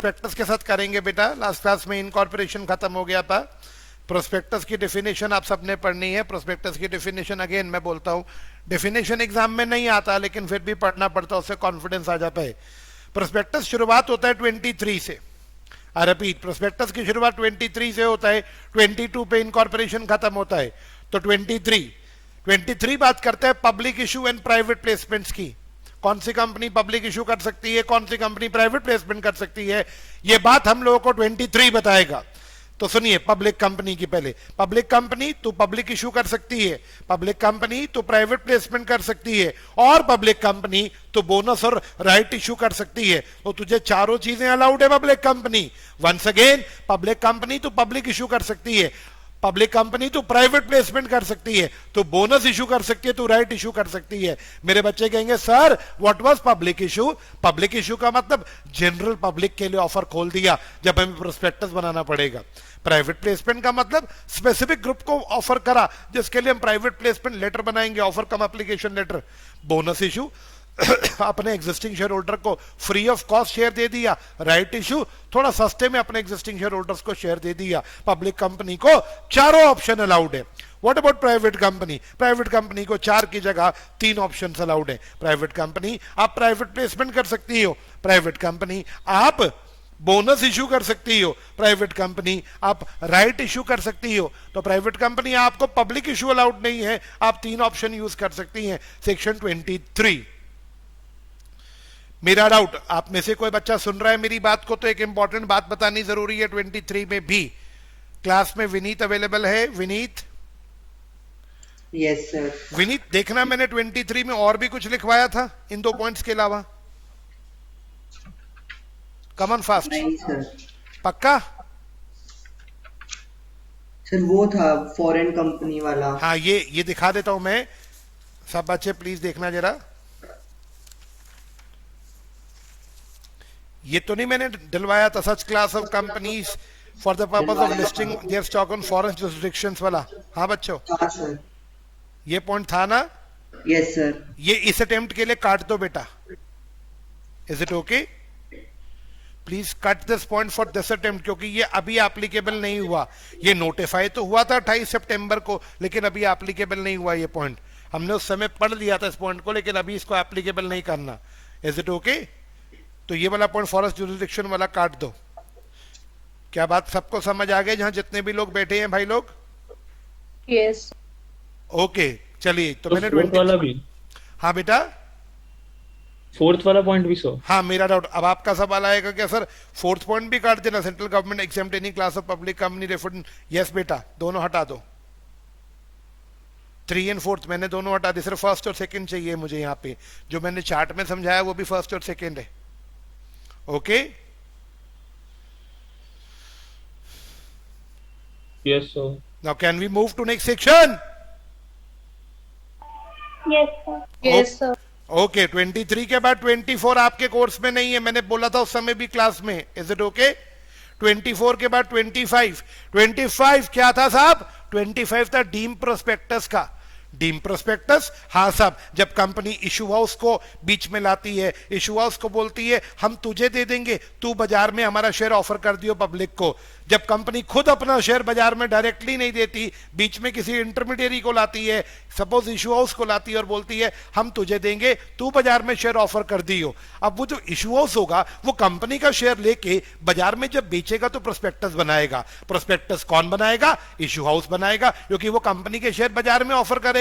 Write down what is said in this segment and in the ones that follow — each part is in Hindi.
प्रोस्पेक्टस के साथ करेंगे बेटा। लास्ट क्लास में इनकॉर्पोरेशन खत्म हो गया था। प्रोस्पेक्टस की डेफिनेशन आप सबने पढ़नी है। प्रोस्पेक्टस की डेफिनेशन अगेन मैं बोलता हूँ, डेफिनेशन एग्जाम में नहीं आता लेकिन फिर भी पढ़ना पड़ता है, उससे कॉन्फिडेंस आ जाता है। प्रोस्पेक्टस शुरुआत होता है 23 से। रिपीट, प्रोस्पेक्टस की शुरुआत 23 से होता है, 22 पे इनकॉर्पोरेशन खत्म होता है। तो 23 बात करते हैं public issue and private placements की। कौन सी कंपनी पब्लिक इशू कर सकती है, कौन सी कंपनी प्राइवेट प्लेसमेंट कर सकती है, ये बात हम लोगों को 23 बताएगा। तो सुनिए, पब्लिक कंपनी की पहले, पब्लिक कंपनी तो पब्लिक इशू कर सकती है, पब्लिक कंपनी तो प्राइवेट प्लेसमेंट कर सकती है, और पब्लिक कंपनी तो बोनस और राइट इशू कर सकती है। तो तुझे चारों चीजें अलाउड है public company. Once again, public company तो पब्लिक इशू कर सकती है, पब्लिक कंपनी तो प्राइवेट प्लेसमेंट कर सकती है, तो बोनस इशू कर सकती है, तो राइट इशू कर सकती है। मेरे बच्चे कहेंगे sir what was public issue? Public issue का मतलब जनरल पब्लिक के लिए ऑफर खोल दिया, जब हमें प्रोस्पेक्टस बनाना पड़ेगा। प्राइवेट प्लेसमेंट का मतलब स्पेसिफिक ग्रुप को ऑफर करा, जिसके लिए हम प्राइवेट प्लेसमेंट लेटर बनाएंगे, ऑफर कम एप्लीकेशन लेटर। बोनस इशू अपने एग्जिस्टिंग शेयर होल्डर को फ्री ऑफ कॉस्ट शेयर दे दिया। राइट इशू थोड़ा सस्ते में अपने एग्जिस्टिंग शेयर होल्डर्स को शेयर दे दिया। पब्लिक कंपनी को चारों ऑप्शन अलाउड है। What about private company? Private company को 4 की जगह 3 ऑप्शन अलाउड है। प्राइवेट कंपनी आप प्राइवेट प्लेसमेंट कर सकती हो, प्राइवेट कंपनी आप बोनस इशू कर सकती हो, प्राइवेट कंपनी आप राइट इशू कर सकती हो। तो प्राइवेट कंपनी आपको पब्लिक इशू अलाउड नहीं है, आप 3 ऑप्शन यूज कर सकती हैं। सेक्शन 23। मेरा डाउट, आप में से कोई बच्चा सुन रहा है मेरी बात को, तो एक इंपॉर्टेंट बात बतानी जरूरी है। 23 में भी क्लास में विनीत अवेलेबल है। विनीत? Yes sir. विनीत देखना, मैंने 23 में और भी कुछ लिखवाया था इन 2 पॉइंट्स के अलावा। Come on fast. नहीं सर। पक्का? सर वो था फॉरेन कंपनी वाला। हाँ, ये दिखा देता हूं मैं। सब बच्चे प्लीज देखना जरा। ये तो नहीं मैंने डलवाया था, such class of companies for the purpose of listing there stock on foreign jurisdictions वाला। हाँ बच्चों, हाँ सर। ये पॉइंट था ना? Yes sir. ये इस अटेम्प्ट के लिए काट दो बेटा। Is it okay? Please cut this point for this attempt, क्योंकि ये अभी एप्लीकेबल नहीं हुआ। ये नोटिफाई तो हुआ था 28 सितंबर को, लेकिन अभी एप्लीकेबल नहीं हुआ ये पॉइंट। हमने उस समय पढ़ लिया था इस पॉइंट को, लेकिन अभी इसको एप्लीकेबल नहीं करना। Is it okay? तो ये वाला पॉइंट फॉरेस्ट जुरिसडिक्शन वाला काट दो। क्या बात सबको समझ आ गई, जहां जितने भी लोग बैठे हैं भाई लोग? यस। ओके चलिए, तो मैंने फोर्थ वाला भी, हाँ बेटा, फोर्थ वाला पॉइंट भी सो। हाँ मेरा डाउट। अब आपका सवाल आएगा क्या सर फोर्थ पॉइंट भी काट देना? Central government exempt any class of public company referred. Yes बेटा, दोनों हटा दो। 3 एंड 4 मैंने दोनों हटा दी, सिर्फ फर्स्ट और सेकंड चाहिए मुझे। यहाँ पे जो मैंने चार्ट में समझाया वो भी फर्स्ट और सेकंड है। Okay? Yes sir. Now can we move to next section? Yes sir. Yes sir. Okay, 23 के बाद 24 आपके कोर्स में नहीं है, मैंने बोला था उस समय भी क्लास में। Is it okay? 24 के बाद 25 क्या था साहब? 25 था डीम प्रोस्पेक्टस का। डीम प्रोस्पेक्टस, हाँ साहब, जब कंपनी इशू हाउस को बीच में लाती है, इशू हाउस को बोलती है हम तुझे दे देंगे, तू बाजार में हमारा शेयर ऑफर कर दियो पब्लिक को। जब कंपनी खुद अपना शेयर बाजार में डायरेक्टली नहीं देती, बीच में किसी इंटरमीडियरी को लाती है, सपोज इशू हाउस को लाती है और बोलती है हम तुझे देंगे, तू बाजार में शेयर ऑफर कर दियो। अब वो जो इशू हाउस होगा वो कंपनी का शेयर लेके बाजार में जब बेचेगा तो प्रोस्पेक्टस बनाएगा। प्रोस्पेक्टस कौन बनाएगा? इशू हाउस बनाएगा, क्योंकि वो कंपनी के शेयर बाजार में ऑफर करेगा।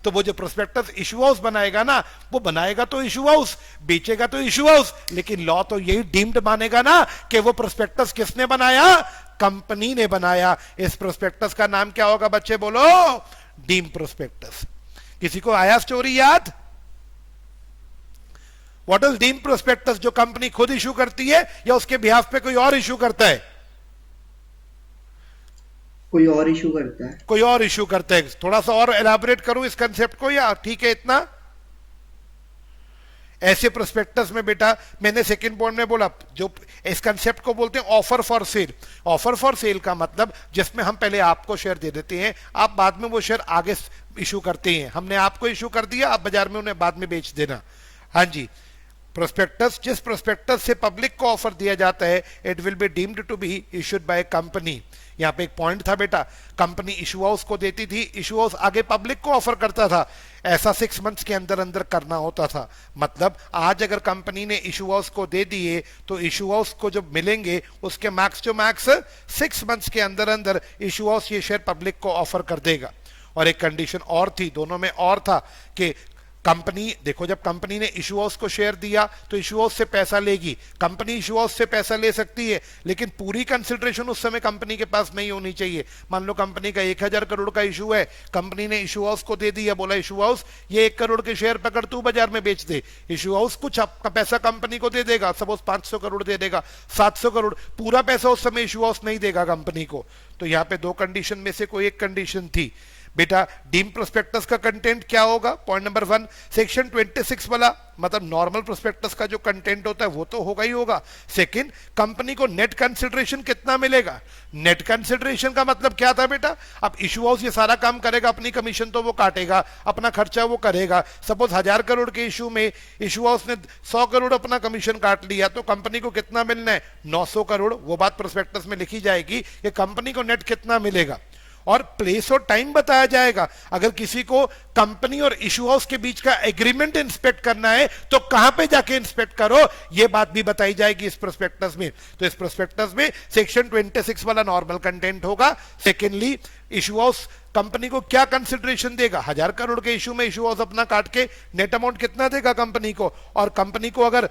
तो वो जो प्रोस्पेक्टस इशू हाउस बनाएगा ना, वो बनाएगा तो इशू हाउस, बेचेगा तो इशू हाउस, लेकिन लॉ तो यही डीम्ड मानेगा ना कि वो प्रोस्पेक्टस किसने बनाया? कंपनी ने बनाया। इस प्रोस्पेक्टस का नाम क्या होगा बच्चे बोलो? Deem prospectus. किसी को आया स्टोरी याद? What is deem prospectus? जो कंपनी खुद इशू करती है या उसके बिहाफ पे कोई और इशू करता है? कोई और इशू करता है। कोई और इशू करता है। थोड़ा सा और एलाबोरेट करूं इस कंसेप्ट को, या ठीक है इतना? ऐसे प्रोस्पेक्टस में बेटा मैंने सेकंड पॉइंट में बोला, जो इस कंसेप्ट को बोलते हैं offer for sale. Offer for sale का मतलब जिसमें हम पहले आपको शेयर दे देते हैं, आप बाद में वो शेयर आगे इशू करते हैं। हमने आपको इशू कर दिया, आप बाजार में उन्हें बाद में बेच देना। हाँ जी, प्रोस्पेक्टस, जिस प्रोस्पेक्टस से पब्लिक को ऑफर दिया जाता है, it will be deemed to be issued by company. यहां पे एक पॉइंट था बेटा, कंपनी इशू हाउस को देती थी, इशू हाउस आगे पब्लिक को ऑफर करता था, ऐसा 6 मंथ्स के अंदर अंदर करना होता था। मतलब आज अगर कंपनी ने इशू हाउस को दे दिए तो इशू हाउस को जो मिलेंगे उसके मैक्स टू मैक्स 6 मंथ्स के अंदर अंदर इशू हाउस ये शेयर पब्लिक को ऑफर कर देगा। और एक कंडीशन और थी, दोनों में और था कि कंपनी, देखो जब कंपनी ने इशू हाउस को शेयर दिया तो इशू हाउस से पैसा लेगी, कंपनी इशू हाउस से पैसा ले सकती है, लेकिन पूरी कंसिडरेशन उस समय कंपनी के पास नहीं होनी चाहिए। मान लो कंपनी का 1000 करोड़ का इशू है, कंपनी ने इशू हाउस को दे दिया, बोला इशू हाउस ये 1 करोड़ के शेयर पकड़ तू बाजार में बेच दे। इशू हाउस कुछ आपका पैसा कंपनी को दे देगा, सपोज 500 करोड़ दे देगा, 700 करोड़, पूरा पैसा उस समय इशू हाउस नहीं देगा कंपनी को। तो यहां पे 2 कंडीशन में से कोई एक कंडीशन थी। बेटा डीम प्रोस्पेक्टस का कंटेंट क्या होगा? पॉइंट नंबर 1, सेक्शन 26 वाला, मतलब नॉर्मल प्रोस्पेक्टस का जो कंटेंट होता है वो तो होगा ही होगा। सेकंड, कंपनी को नेट कंसिडरेशन कितना मिलेगा? नेट कंसिडरेशन का मतलब क्या था बेटा? अब इशू हाउस ये सारा काम करेगा, अपनी कमीशन तो वो काटेगा, अपना खर्चा वो करेगा। सपोज 1000 करोड़ के इशू में इशू हाउस ने 100 करोड़ अपना कमीशन काट लिया, तो कंपनी को कितना मिलना है? 900 करोड़। वो बात प्रोस्पेक्टस में लिखी जाएगी कि कंपनी को नेट कितना मिलेगा, और प्लेस और टाइम बताया जाएगा। अगर किसी को कंपनी और इशू हाउस के बीच का एग्रीमेंट इंस्पेक्ट करना है तो कहां पे जाके इंस्पेक्ट करो, यह बात भी बताई जाएगी इस प्रोस्पेक्टस में। तो इस प्रोस्पेक्टस में सेक्शन 26 वाला नॉर्मल कंटेंट होगा। सेकेंडली, इशू हाउस कंपनी को क्या कंसिडरेशन देगा? 1000 करोड़ के इशू में इशू हाउस अपना काट के नेट अमाउंट कितना देगा कंपनी को, और कंपनी को अगर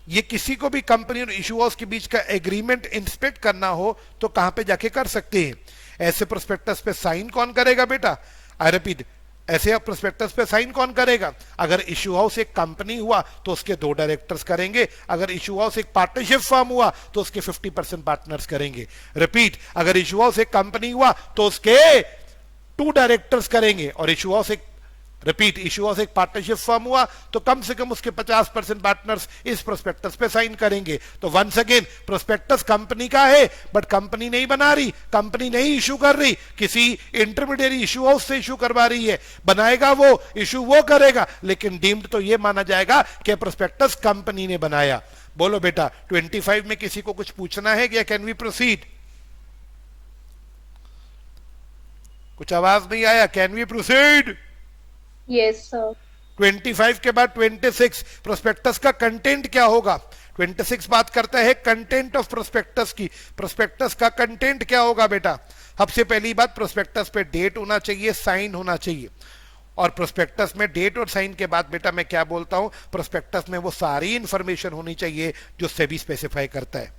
ये किसी को भी कंपनी और इशू हाउस के बीच का एग्रीमेंट इंस्पेक्ट करना हो तो कहां पे जाके कर सकते हैं। ऐसे प्रोस्पेक्टस पे साइन कौन करेगा बेटा? आई रिपीट, ऐसे प्रोस्पेक्टस पे साइन कौन करेगा? अगर इशू हाउस एक कंपनी हुआ तो उसके 2 डायरेक्टर्स करेंगे, अगर इशू हाउस एक पार्टनरशिप फर्म हुआ तो उसके 50% पार्टनर्स करेंगे। रिपीट, अगर इशू हाउस एक कंपनी हुआ तो उसके 2 डायरेक्टर्स करेंगे, और इशू हाउस एक, रिपीट, इशू हाउस एक पार्टनरशिप फर्म हुआ तो कम से कम उसके 50% पार्टनर्स इस प्रोस्पेक्टस पे साइन करेंगे। तो वंस अगेन, प्रोस्पेक्टस कंपनी का है, बट कंपनी नहीं बना रही, कंपनी नहीं इशू कर रही, किसी इंटरमीडिएरी इशू हाउस से इशू करवा रही है। बनाएगा वो, इशू वो करेगा, लेकिन डीम्ड तो ये माना जाएगा कि प्रोस्पेक्टस कंपनी ने बनाया। बोलो बेटा, 25 में किसी को कुछ पूछना है या कैन वी प्रोसीड? कुछ आवाज नहीं आया, can we proceed? Yes, sir. 25 के बाद 26, प्रोस्पेक्टस का कंटेंट क्या होगा? 26 बात करता है कंटेंट ऑफ प्रोस्पेक्टस की। प्रोस्पेक्टस का कंटेंट क्या होगा बेटा? सबसे पहली बात, प्रोस्पेक्टस पे डेट होना चाहिए, साइन होना चाहिए। और प्रोस्पेक्टस में डेट और साइन के बाद बेटा मैं क्या बोलता हूं, प्रोस्पेक्टस में वो सारी इंफॉर्मेशन होनी चाहिए जो सेबी स्पेसिफाई करता है।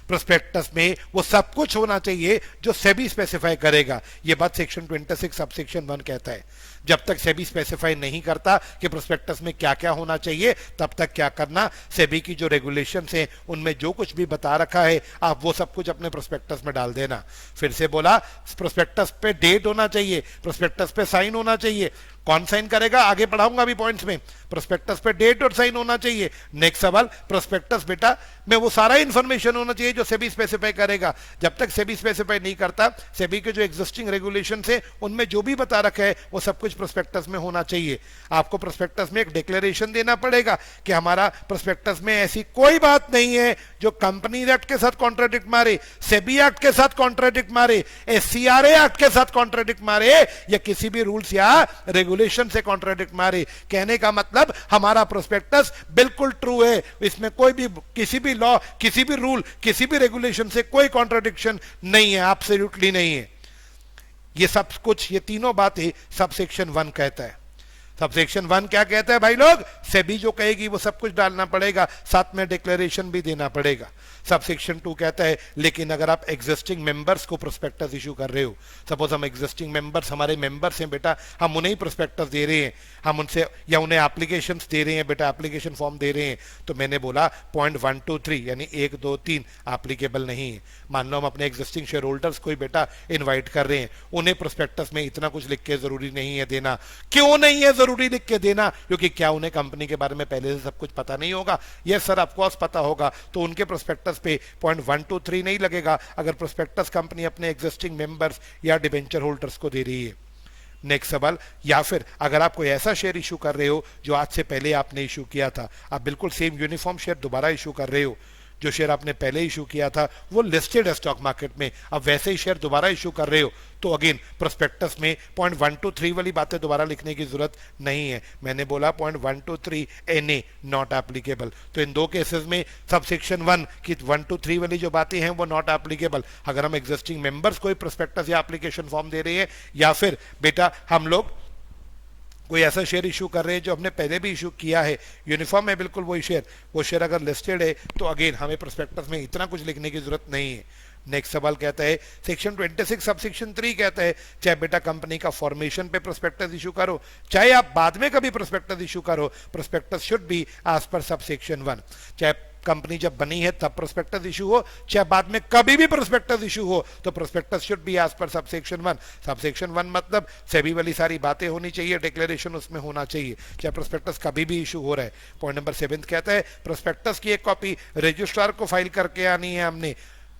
प्रोस्पेक्टस में वो सब कुछ होना चाहिए जो सेबी स्पेसिफाई करेगा। ये बात सेक्शन 26 सब सेक्शन 1 कहता है। जब तक सेबी स्पेसिफाई नहीं करता कि प्रोस्पेक्टस में क्या क्या होना चाहिए, तब तक क्या करना, सेबी की जो रेगुलेशंस हैं उनमें जो कुछ भी बता रखा है आप वो सब कुछ अपने प्रोस्पेक्टस में डाल देना। फिर से बोला, प्रोस्पेक्टस पे डेट होना चाहिए, प्रोस्पेक्टस पे साइन होना चाहिए। कौन साइन करेगा आगे पढ़ाऊंगा अभी पॉइंट्स में। प्रोस्पेक्टस पे डेट और साइन होना चाहिए। नेक्स्ट सवाल, प्रोस्पेक्टस बेटा में वो सारा इंफॉर्मेशन होना चाहिए जो सेबी स्पेसिफाई करेगा। जब तक सेबी स्पेसिफाई नहीं करता, सेबी के जो एग्जिस्टिंग रेगुलेशंस है उनमें जो भी बता रखा है वो सब कुछ प्रोस्पेक्टस में होना चाहिए। आपको प्रोस्पेक्टस में एक डिक्लेरेशन देना पड़ेगा कि हमारा प्रोस्पेक्टस में ऐसी कोई बात नहीं है जो कंपनी एक्ट के साथ कॉन्ट्राडिक्ट मारे, सेबी एक्ट के साथ कॉन्ट्राडिक्ट मारे, एससीआरए एक्ट के साथ कॉन्ट्राडिक्ट मारे, या किसी भी रूल्स या रेगुलेशन से कॉन्ट्राडिक्ट मारे। कहने का मतलब हमारा प्रोस्पेक्टस बिल्कुल ट्रू है, इसमें कोई भी किसी भी लॉ, किसी भी रूल, किसी भी रेगुलेशन से कोई कॉन्ट्राडिक्शन नहीं है, एब्सोल्युटली नहीं है। ये सब कुछ, ये तीनों बातें सब सेक्शन 1 कहता है। सब सेक्शन 1 क्या कहता है भाई लोग? सेबी जो कहेगी वो सब कुछ डालना पड़ेगा, साथ में डिक्लेरेशन भी देना पड़ेगा। सब सेक्शन 2 कहता है लेकिन अगर आप एग्जिस्टिंग मेंबर्स को प्रोस्पेक्टस इशू कर रहे हो, सपोज हम एग्जिस्टिंग मेंबर्स, हमारे मेंबर्स हैं बेटा, हम उन्हें ही प्रोस्पेक्टस दे रहे हैं, हम उनसे या उन्हें एप्लीकेशंस दे रहे हैं बेटा, एप्लीकेशन फॉर्म दे रहे हैं, तो मैंने बोला पॉइंट 1 2 3 यानी 1 2 3 एप्लीकेबल नहीं है। मान लो हम अपने एग्जिस्टिंग शेयर होल्डर्स को ही बेटा इन्वाइट कर रहे हैं, उन्हें प्रोस्पेक्टस में इतना कुछ लिख के जरूरी नहीं है देना। क्यों नहीं है जरूरी लिख के देना? क्योंकि क्या उन्हें कंपनी के बारे में पहले से सब कुछ पता नहीं होगा? यस सर, ऑफकोर्स पता होगा। तो उनके प्रोस्पेक्टस पे पॉइंट 1 2 3 नहीं लगेगा अगर प्रोस्पेक्टस कंपनी अपने एग्जिस्टिंग मेंबर्स या डिबेंचर होल्डर्स को दे रही है। नेक्स्ट सवाल, या फिर अगर आप कोई ऐसा शेयर इशू कर रहे हो जो आज से पहले आपने इशू किया था, आप बिल्कुल सेम यूनिफॉर्म शेयर दोबारा इशू कर रहे हो, जो शेयर आपने पहले इशू किया था वो लिस्टेड है स्टॉक मार्केट में, अब वैसे ही शेयर दोबारा इशू कर रहे हो, तो अगेन प्रोस्पेक्टस में पॉइंट 123 वाली बातें दोबारा लिखने की जरूरत नहीं है। मैंने बोला पॉइंट 123 NA नॉट एप्लीकेबल, तो इन दो केसेस में सबसेक्शन 1 की 123 वाली जो बातें हैं वो नॉट एप्लीकेबल। अगर हम एग्जिस्टिंग मेंबर्स कोई प्रोस्पेक्टस या एप्लीकेशन फॉर्म दे रहे हैं, या फिर बेटा हम लोग कोई ऐसा शेयर इशू कर रहे हैं जो हमने पहले भी इशू किया है, यूनिफॉर्म है बिल्कुल वही शेयर, वो शेयर अगर लिस्टेड है तो अगेन हमें प्रोस्पेक्टस में इतना कुछ लिखने की जरूरत नहीं है। नेक्स्ट सवाल कहता है सेक्शन 26 सब सेक्शन 3 कहता है चाहे बेटा कंपनी का फॉर्मेशन पे प्रोस्पेक्टस इशू करो, चाहे आप बाद में कभी प्रोस्पेक्टस इशू करो, prospectus should be as per sub section 1। चाहे कंपनी जब बनी है तब प्रोस्पेक्टस इशू हो, चाहे बाद में कभी भी प्रोस्पेक्टस इशू हो, तो prospectus should be as per subsection 1। Subsection 1 मतलब सेबी वाली सारी बातें होनी चाहिए, डिक्लेरेशन उसमें होना चाहिए, चाहे प्रोस्पेक्टस कभी भी इशू हो रहा है। पॉइंट नंबर 7 कहता है प्रोस्पेक्टस की एक कॉपी रजिस्ट्रार को फाइल करके आनी है हमने,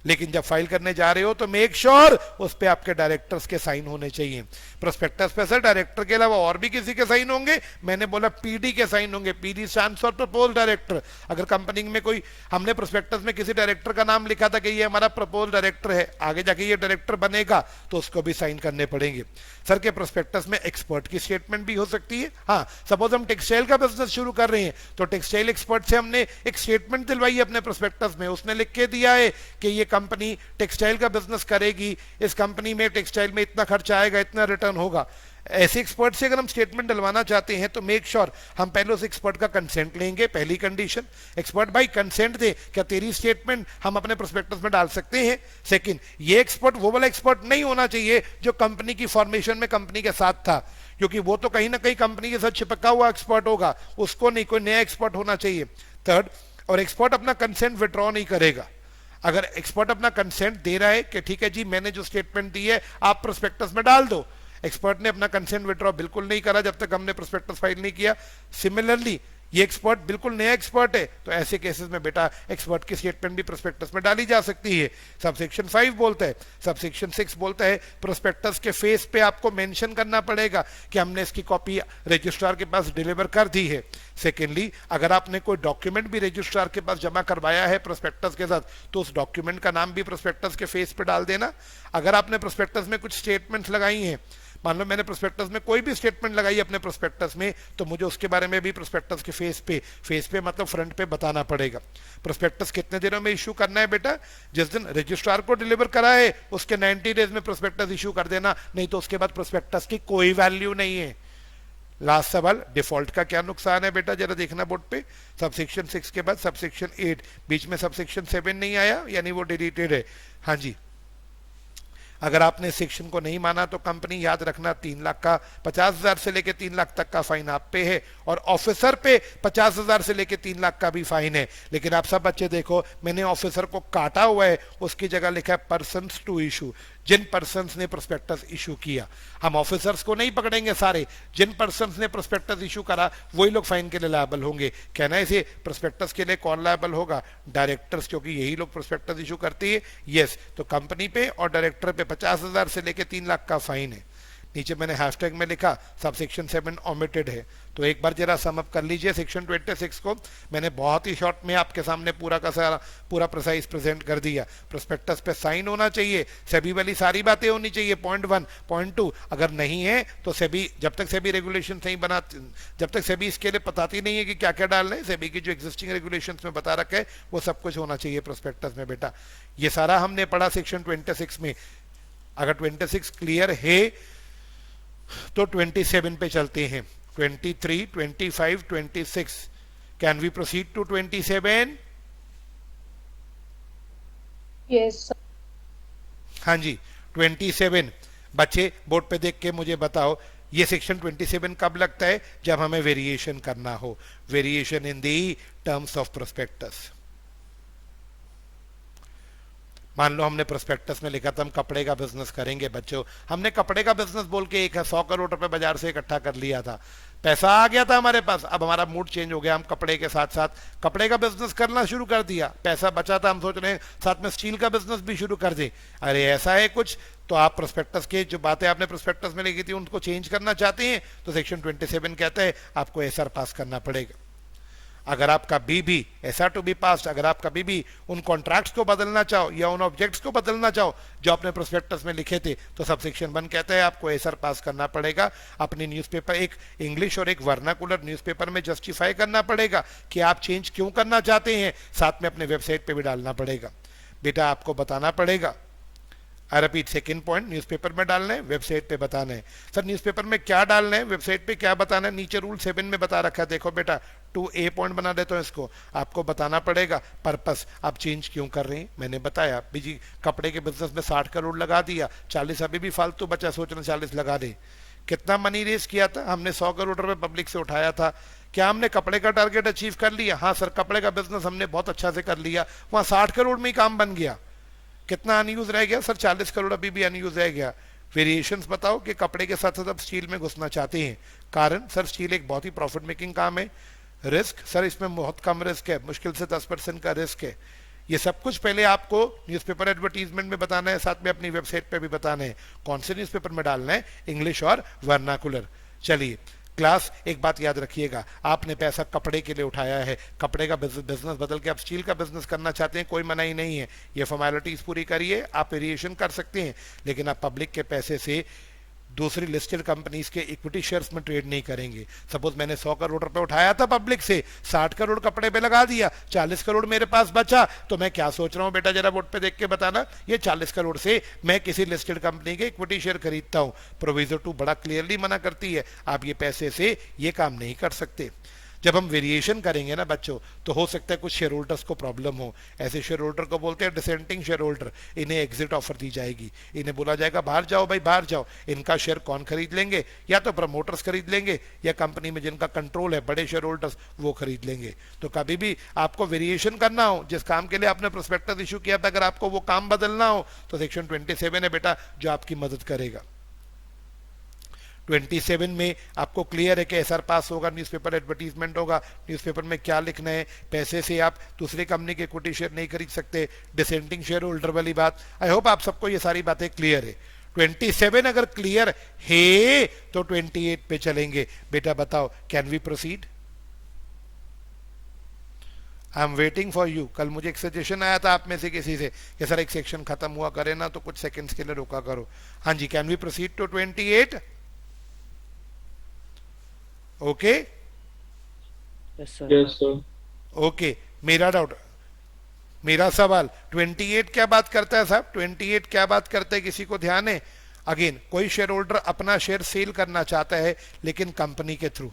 लेकिन जब फाइल करने जा रहे हो तो मेक श्योर उस पे आपके डायरेक्टर्स के साइन होने चाहिए। प्रोस्पेक्टस पे सर डायरेक्टर के अलावा और भी किसी के साइन होंगे? मैंने बोला पीडी के साइन होंगे, PD stands for propose director. अगर कंपनी में कोई हमने प्रोस्पेक्टस में किसी डायरेक्टर का नाम लिखा था कि ये हमारा प्रपोज डायरेक्टर है, आगे जाके ये डायरेक्टर बनेगा तो उसको भी साइन करने पड़ेंगे। सर के प्रोस्पेक्टस में एक्सपर्ट की स्टेटमेंट भी हो सकती है। हाँ, सपोज हम टेक्सटाइल का बिजनेस शुरू कर रहे हैं तो टेक्सटाइल एक्सपर्ट से हमने एक स्टेटमेंट दिलवाई है अपने प्रोस्पेक्टस में, उसने लिख के दिया है कि ये कंपनी टेक्सटाइल का बिजनेस करेगी, इस कंपनी में टेक्सटाइल में इतना खर्चा आएगा, इतना रिटर्न होगा। ऐसे एक्सपर्ट से अगर हम स्टेटमेंट डलवाना चाहते हैं तो मेक श्योर हम पहले उस एक्सपर्ट का कंसेंट लेंगे, पहली कंडीशन। एक्सपर्ट भाई कंसेंट दे, क्या तेरी स्टेटमेंट हम अपने प्रोस्पेक्टस में डाल सकते हैं? सेकंड, ये एक्सपर्ट वो वाला एक्सपर्ट नहीं होना चाहिए जो कंपनी की फॉर्मेशन में कंपनी के साथ था, क्योंकि वो तो कहीं ना कहीं कंपनी के साथ चिपका हुआ एक्सपर्ट होगा, उसको नहीं, कोई नया एक्सपर्ट होना चाहिए। थर्ड, और एक्सपर्ट अपना कंसेंट विड्रॉ नहीं करेगा। अगर एक्सपर्ट अपना कंसेंट दे रहा है कि ठीक है जी मैंने जो स्टेटमेंट दी है आप प्रोस्पेक्टस में डाल दो, एक्सपर्ट ने अपना कंसेंट विड्रॉ बिल्कुल नहीं करा जब तक हमने प्रोस्पेक्टस फाइल नहीं किया। सिमिलरली ये एक्सपर्ट बिल्कुल नया एक्सपर्ट है तो ऐसे केसेस में बेटा एक्सपर्ट की स्टेटमेंट भी प्रोस्पेक्टस में डाली जा सकती है। सबसेक्शन 5 बोलता है, सबसेक्शन 6 बोलता है प्रोस्पेक्टस के फेस पे आपको मेंशन करना पड़ेगा कि हमने इसकी कॉपी रजिस्ट्रार के पास डिलीवर कर दी है। सेकेंडली, अगर आपने कोई डॉक्यूमेंट भी रजिस्ट्रार के पास जमा करवाया है प्रोस्पेक्टस के साथ तो उस डॉक्यूमेंट का नाम भी प्रोस्पेक्टस के फेस पे डाल देना। अगर आपने प्रोस्पेक्टस में कुछ स्टेटमेंट्स लगाई हैं, मान लो मैंने प्रोस्पेक्टस में कोई भी स्टेटमेंट लगाई अपने प्रोस्पेक्टस में, तो मुझे उसके बारे में भी प्रोस्पेक्टस के फेस पे मतलब फ्रंट पे बताना पड़ेगा। प्रोस्पेक्टस कितने दिनों में इशू करना है बेटा? जिस दिन रजिस्ट्रार को डिलीवर करा है उसके 90 डेज में प्रोस्पेक्टस इशू कर देना, नहीं तो उसके बाद प्रोस्पेक्टस की कोई वैल्यू नहीं है। लास्ट सवाल, डिफॉल्ट का क्या नुकसान है बेटा, जरा देखना बोर्ड पे। सबसेक्शन 6 के बाद सबसेक्शन 8, बीच में सबसेक्शन 7 नहीं आया, यानी वो डिलीटेड है। हाँ जी, अगर आपने सेक्शन को नहीं माना तो कंपनी याद रखना 3 लाख का 50,000 से लेके 3 लाख तक का फाइन आप पे है, और ऑफिसर पे 50,000 से लेके 3 लाख का भी फाइन है। लेकिन आप सब बच्चे देखो, मैंने ऑफिसर को काटा हुआ है, उसकी जगह लिखा है पर्सन्स टू इशू, जिन पर्सन्स ने प्रोस्पेक्टस इशू किया। हम ऑफिसर्स को नहीं पकड़ेंगे सारे, जिन पर्सन्स ने प्रोस्पेक्टस इशू करा वही लोग फाइन के लिए लायबल होंगे। कहना इसे प्रोस्पेक्टस के लिए कौन लायबल होगा? डायरेक्टर्स, क्योंकि यही लोग प्रोस्पेक्टस इशू करती है। यस, तो कंपनी पे और डायरेक्टर पे 50,000 से लेके 3 लाख का फाइन है। नीचे मैंने हैशटैग में लिखा सबसेक्शन 7 ओमिटेड है, तो एक बार जरा सम अप कर लीजिए सेक्शन 26 को। मैंने बहुत ही शॉर्ट में आपके सामने पूरा का सारा पूरा प्रिसाइज प्रेजेंट कर दिया। प्रोस्पेक्टस पे साइन होना चाहिए, सेबी वाली सारी बातें होनी चाहिए, पॉइंट 1, पॉइंट 2 अगर नहीं है तो सेबी, जब तक सेबी रेगुलेशन नहीं बना, जब तक सेबी इसके लिए बताती नहीं है कि क्या क्या डालना है, सेबी की जो एग्जिस्टिंग रेगुलेशन में बता रखा है वो सब कुछ होना चाहिए प्रोस्पेक्टस में बेटा। ये सारा हमने पढ़ा सेक्शन 26 में। अगर 26 क्लियर है तो 27 पे चलते हैं। 23, 25, 26, can we proceed to 27? Yes, sir. हाँ जी, 27 बच्चे बोर्ड पे देख के मुझे बताओ, ये सेक्शन 27 कब लगता है? जब हमें वेरिएशन करना हो, variation in the terms of prospectus. मान लो हमने प्रोस्पेक्टस में लिखा था हम कपड़े का बिजनेस करेंगे बच्चों, हमने कपड़े का बिजनेस बोल के 100 करोड़ रुपए बाजार से इकट्ठा कर लिया था, पैसा आ गया था हमारे पास, अब हमारा मूड चेंज हो गया, हम कपड़े के साथ साथ कपड़े का बिजनेस करना शुरू कर दिया, पैसा बचा था, हम सोच रहे हैं साथ में स्टील का बिजनेस भी शुरू कर दे। अरे ऐसा है कुछ, तो आप प्रोस्पेक्टस के जो बातें आपने प्रोस्पेक्टस में लिखी थी उनको चेंज करना चाहते हैं तो सेक्शन 27 कहता है आपको एसआर पास करना पड़ेगा। अगर आप कभी भी एसआर टू बी पास, अगर आप कभी भी उन कॉन्ट्रैक्ट्स को बदलना चाहो या उन ऑब्जेक्ट्स को बदलना चाहो जो आपने प्रोस्पेक्टस में लिखे थे, तो सब सेक्शन 1 कहता है आपको एसआर पास करना पड़ेगा। अपनी न्यूज़पेपर, एक इंग्लिश और एक वर्नाकुलर न्यूज़पेपर में जस्टिफाई करना पड़ेगा कि आप चेंज क्यों करना चाहते हैं, साथ में अपने वेबसाइट पे भी डालना पड़ेगा। बेटा आपको बताना पड़ेगा, I repeat, second point, newspaper में डालना है, वेबसाइट पे बताना है। सर न्यूज़पेपर में क्या डालना है, वेबसाइट पे क्या बताना है, नीचे रूल 7 में बता रखा है, देखो बेटा 2A पॉइंट बना देता हूँ इसको, आपको बताना पड़ेगा पर्पस, आप चेंज क्यों कर रहे हैं। मैंने बताया बीजी कपड़े के बिजनेस में 60 करोड़ लगा दिया, 40 अभी भी फालतू बचा, सोच रहे 40 लगा दे। कितना मनी रेस किया था हमने, 100 करोड़ रुपए पब्लिक से उठाया था। क्या हमने कपड़े का टारगेट अचीव कर लिया? हाँ सर, कपड़े का बिजनेस हमने बहुत अच्छा से कर लिया, वहां 60 करोड़ में ही काम बन गया। कितना अनयूज रह गया? सर 40 करोड़ अभी भी अनयूज रह गया। वेरिएशंस बताओ कि कपड़े के साथ साथ अब स्टील में घुसना चाहते हैं, कारण सर स्टील एक बहुत ही प्रॉफिट मेकिंग काम है। रिस्क सर इसमें बहुत कम रिस्क है, मुश्किल से 10% का रिस्क है। ये सब कुछ पहले आपको न्यूज़पेपर एडवर्टीजमेंट में बताना है, साथ में अपनी वेबसाइट पे भी बताना है कौन से न्यूज़पेपर में डालना है, इंग्लिश और वर्नाकुलर। चलिए क्लास, एक बात याद रखिएगा, आपने पैसा कपड़े के लिए उठाया है, कपड़े का बिजनेस बदल के आप स्टील का बिजनेस करना चाहते हैं, कोई मनाही नहीं है, ये फॉर्मेलिटीज पूरी करिए, आप वेरिएशन कर सकते हैं, लेकिन आप पब्लिक के पैसे से दूसरी लिस्टेड कंपनीज के इक्विटी शेयर्स में ट्रेड नहीं करेंगे। सपोज मैंने 100 करोड़ रुपए उठाया था पब्लिक से, 60 करोड़ कपड़े पे लगा दिया, 40 करोड़ मेरे पास बचा, तो मैं क्या सोच रहा हूं बेटा, जरा बोर्ड पे देख के बताना, ये 40 करोड़ से मैं किसी लिस्टेड कंपनी के इक्विटी शेयर खरीदता हूं। प्रोविजो 2 बड़ा क्लियरली मना करती है, आप ये पैसे से ये काम नहीं कर सकते। जब हम वेरिएशन करेंगे ना बच्चों, तो हो सकता है कुछ शेयर होल्डर्स को प्रॉब्लम हो, ऐसे शेयर होल्डर को बोलते हैं डिसेंटिंग शेयर होल्डर, इन्हें एग्जिट ऑफर दी जाएगी, इन्हें बोला जाएगा बाहर जाओ भाई बाहर जाओ। इनका शेयर कौन खरीद लेंगे? या तो प्रमोटर्स खरीद लेंगे या कंपनी में जिनका कंट्रोल है बड़े शेयर होल्डर्स वो खरीद लेंगे। तो कभी भी आपको वेरिएशन करना हो, जिस काम के लिए आपने प्रोस्पेक्टस इशू किया था, अगर आपको वो काम बदलना हो तो सेक्शन 27 है बेटा जो आपकी मदद करेगा। 27 में आपको क्लियर है कि एसआर पास होगा, न्यूज़पेपर एडवर्टीजमेंट होगा, न्यूज़पेपर में क्या लिखना है, पैसे से आप दूसरी कंपनी के इक्विटी शेयर नहीं खरीद सकते, डिसेंटिंग शेयर होल्डर वाली बात। आई होप आप सबको ये सारी बातें क्लियर है। 27 अगर क्लियर है तो 28 पे चलेंगे। बेटा बताओ, can we proceed? I am waiting for you. कल मुझे एक सजेशन आया था आप में से किसी से कि सर एक सेक्शन खत्म हुआ करे ना तो कुछ सेकंड्स के लिए रोका करो। हाँ जी, can we proceed to 28? Okay yes sir. Okay, मेरा डाउट, मेरा सवाल 28 क्या बात करता है साहब? 28 क्या बात करता है, किसी को ध्यान है? अगेन, कोई शेयर होल्डर अपना शेयर सेल करना चाहता है लेकिन कंपनी के थ्रू,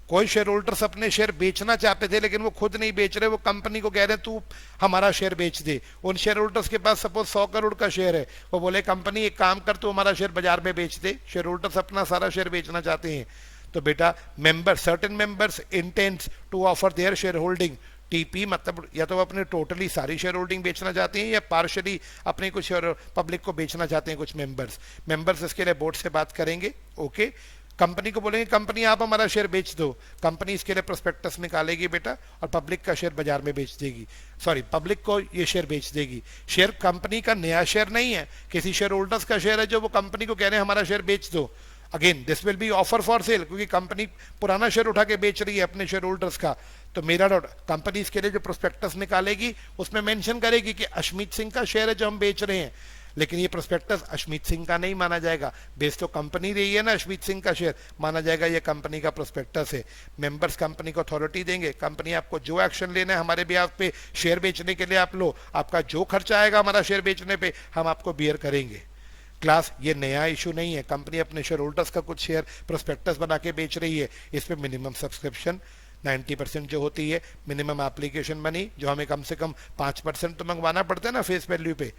कोई शेयर होल्डर्स अपने शेयर बेचना चाहते थे लेकिन वो खुद नहीं बेच रहे, वो कंपनी को कह रहे हैं तू हमारा शेयर बेच दे। उन शेयर होल्डर्स के पास सपोज 100 करोड़ का शेयर है, वो बोले कंपनी एक काम कर, तू हमारा शेयर बाजार में बेच दे। शेयर होल्डर्स अपना सारा शेयर बेचना चाहते हैं, तो बेटा member, certain members intents to offer their shareholding, TP मतलब या तो अपने टोटली सारी शेयर होल्डिंग बेचना चाहते हैं या पार्शली अपने कुछ शेयर पब्लिक को बेचना चाहते हैं कुछ मेंबर्स इसके लिए बोर्ड से बात करेंगे। ओके, कंपनी को बोलेंगे कंपनी आप हमारा शेयर बेच दो, कंपनी इसके लिए प्रोस्पेक्टस निकालेगी बेटा और पब्लिक का शेयर बाजार में बेच देगी, सॉरी पब्लिक को ये शेयर बेच देगी। शेयर कंपनी का नया शेयर नहीं है, किसी शेयर होल्डर्स का शेयर है जो वो कंपनी को कह रहे हैं हमारा शेयर बेच दो। Again this will be offer for sale, क्योंकि कंपनी पुराना शेयर उठा के बेच रही है अपने शेयर होल्डर्स का। तो मेरा डाउट, कंपनी इसके लिए जो प्रोस्पेक्टस निकालेगी उसमें मेंशन करेगी कि अश्मीत सिंह का शेयर है जो हम बेच रहे हैं, लेकिन ये प्रोस्पेक्टस अश्मीत सिंह का नहीं माना जाएगा, बेस तो कंपनी रही है ना अश्मीत सिंह का शेयर, माना जाएगा ये कंपनी का प्रोस्पेक्टस है। मेंबर्स कंपनी को अथॉरिटी देंगे, कंपनी आपको जो एक्शन लेना है हमारे भी आप पे शेयर बेचने के लिए आप लो, आपका जो खर्चा आएगा हमारा शेयर बेचने पे हम आपको बियर करेंगे। क्लास, ये नया इशू नहीं है, कंपनी अपने शेयर होल्डर्स का कुछ शेयर प्रोस्पेक्टस बना के बेच रही है, इस पे मिनिमम सब्सक्रिप्शन 90% जो होती है, मिनिमम एप्लीकेशन मनी जो हमें कम से कम 5% तो मंगवाना पड़ता है ना फेस वैल्यू पे,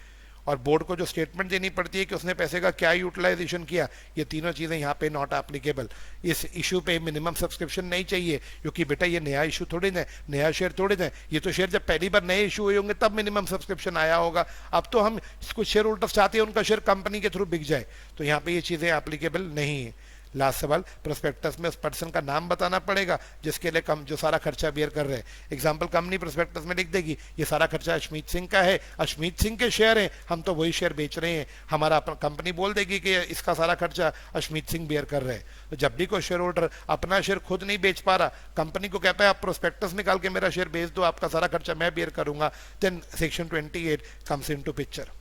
और बोर्ड को जो स्टेटमेंट देनी पड़ती है कि उसने पैसे का क्या यूटिलाइजेशन किया, ये तीनों चीज़ें यहाँ पे नॉट एप्लीकेबल। इस इशू पे मिनिमम सब्सक्रिप्शन नहीं चाहिए, क्योंकि बेटा ये नया इशू थोड़ी ना, नया शेयर थोड़ी ना, ये तो शेयर जब पहली बार नए इशू हुए होंगे तब मिनिमम सब्सक्रिप्शन आया होगा। अब तो हम कुछ शेयर होल्डर्स चाहते हैं उनका शेयर कंपनी के थ्रू बिक जाए, तो यहाँ पे ये चीज़ें एप्लीकेबल नहीं है। लास्ट सवाल, प्रोस्पेक्टस में उस पर्सन का नाम बताना पड़ेगा जिसके लिए कम जो सारा खर्चा बियर कर रहे हैं। एग्जांपल, कंपनी प्रोस्पेक्टस में लिख देगी ये सारा खर्चा अश्मीत सिंह का है, अश्मीत सिंह के शेयर हैं, हम तो वही शेयर बेच रहे हैं, हमारा कंपनी बोल देगी कि इसका सारा खर्चा अश्मीत सिंह बियर कर रहे हैं। तो जब भी कोई शेयर होल्डर अपना शेयर खुद नहीं बेच पा रहा, कंपनी को कहता है आप प्रोस्पेक्टस निकाल के मेरा शेयर बेच दो, आपका सारा खर्चा मैं बियर करूंगा, then section 28 comes into picture.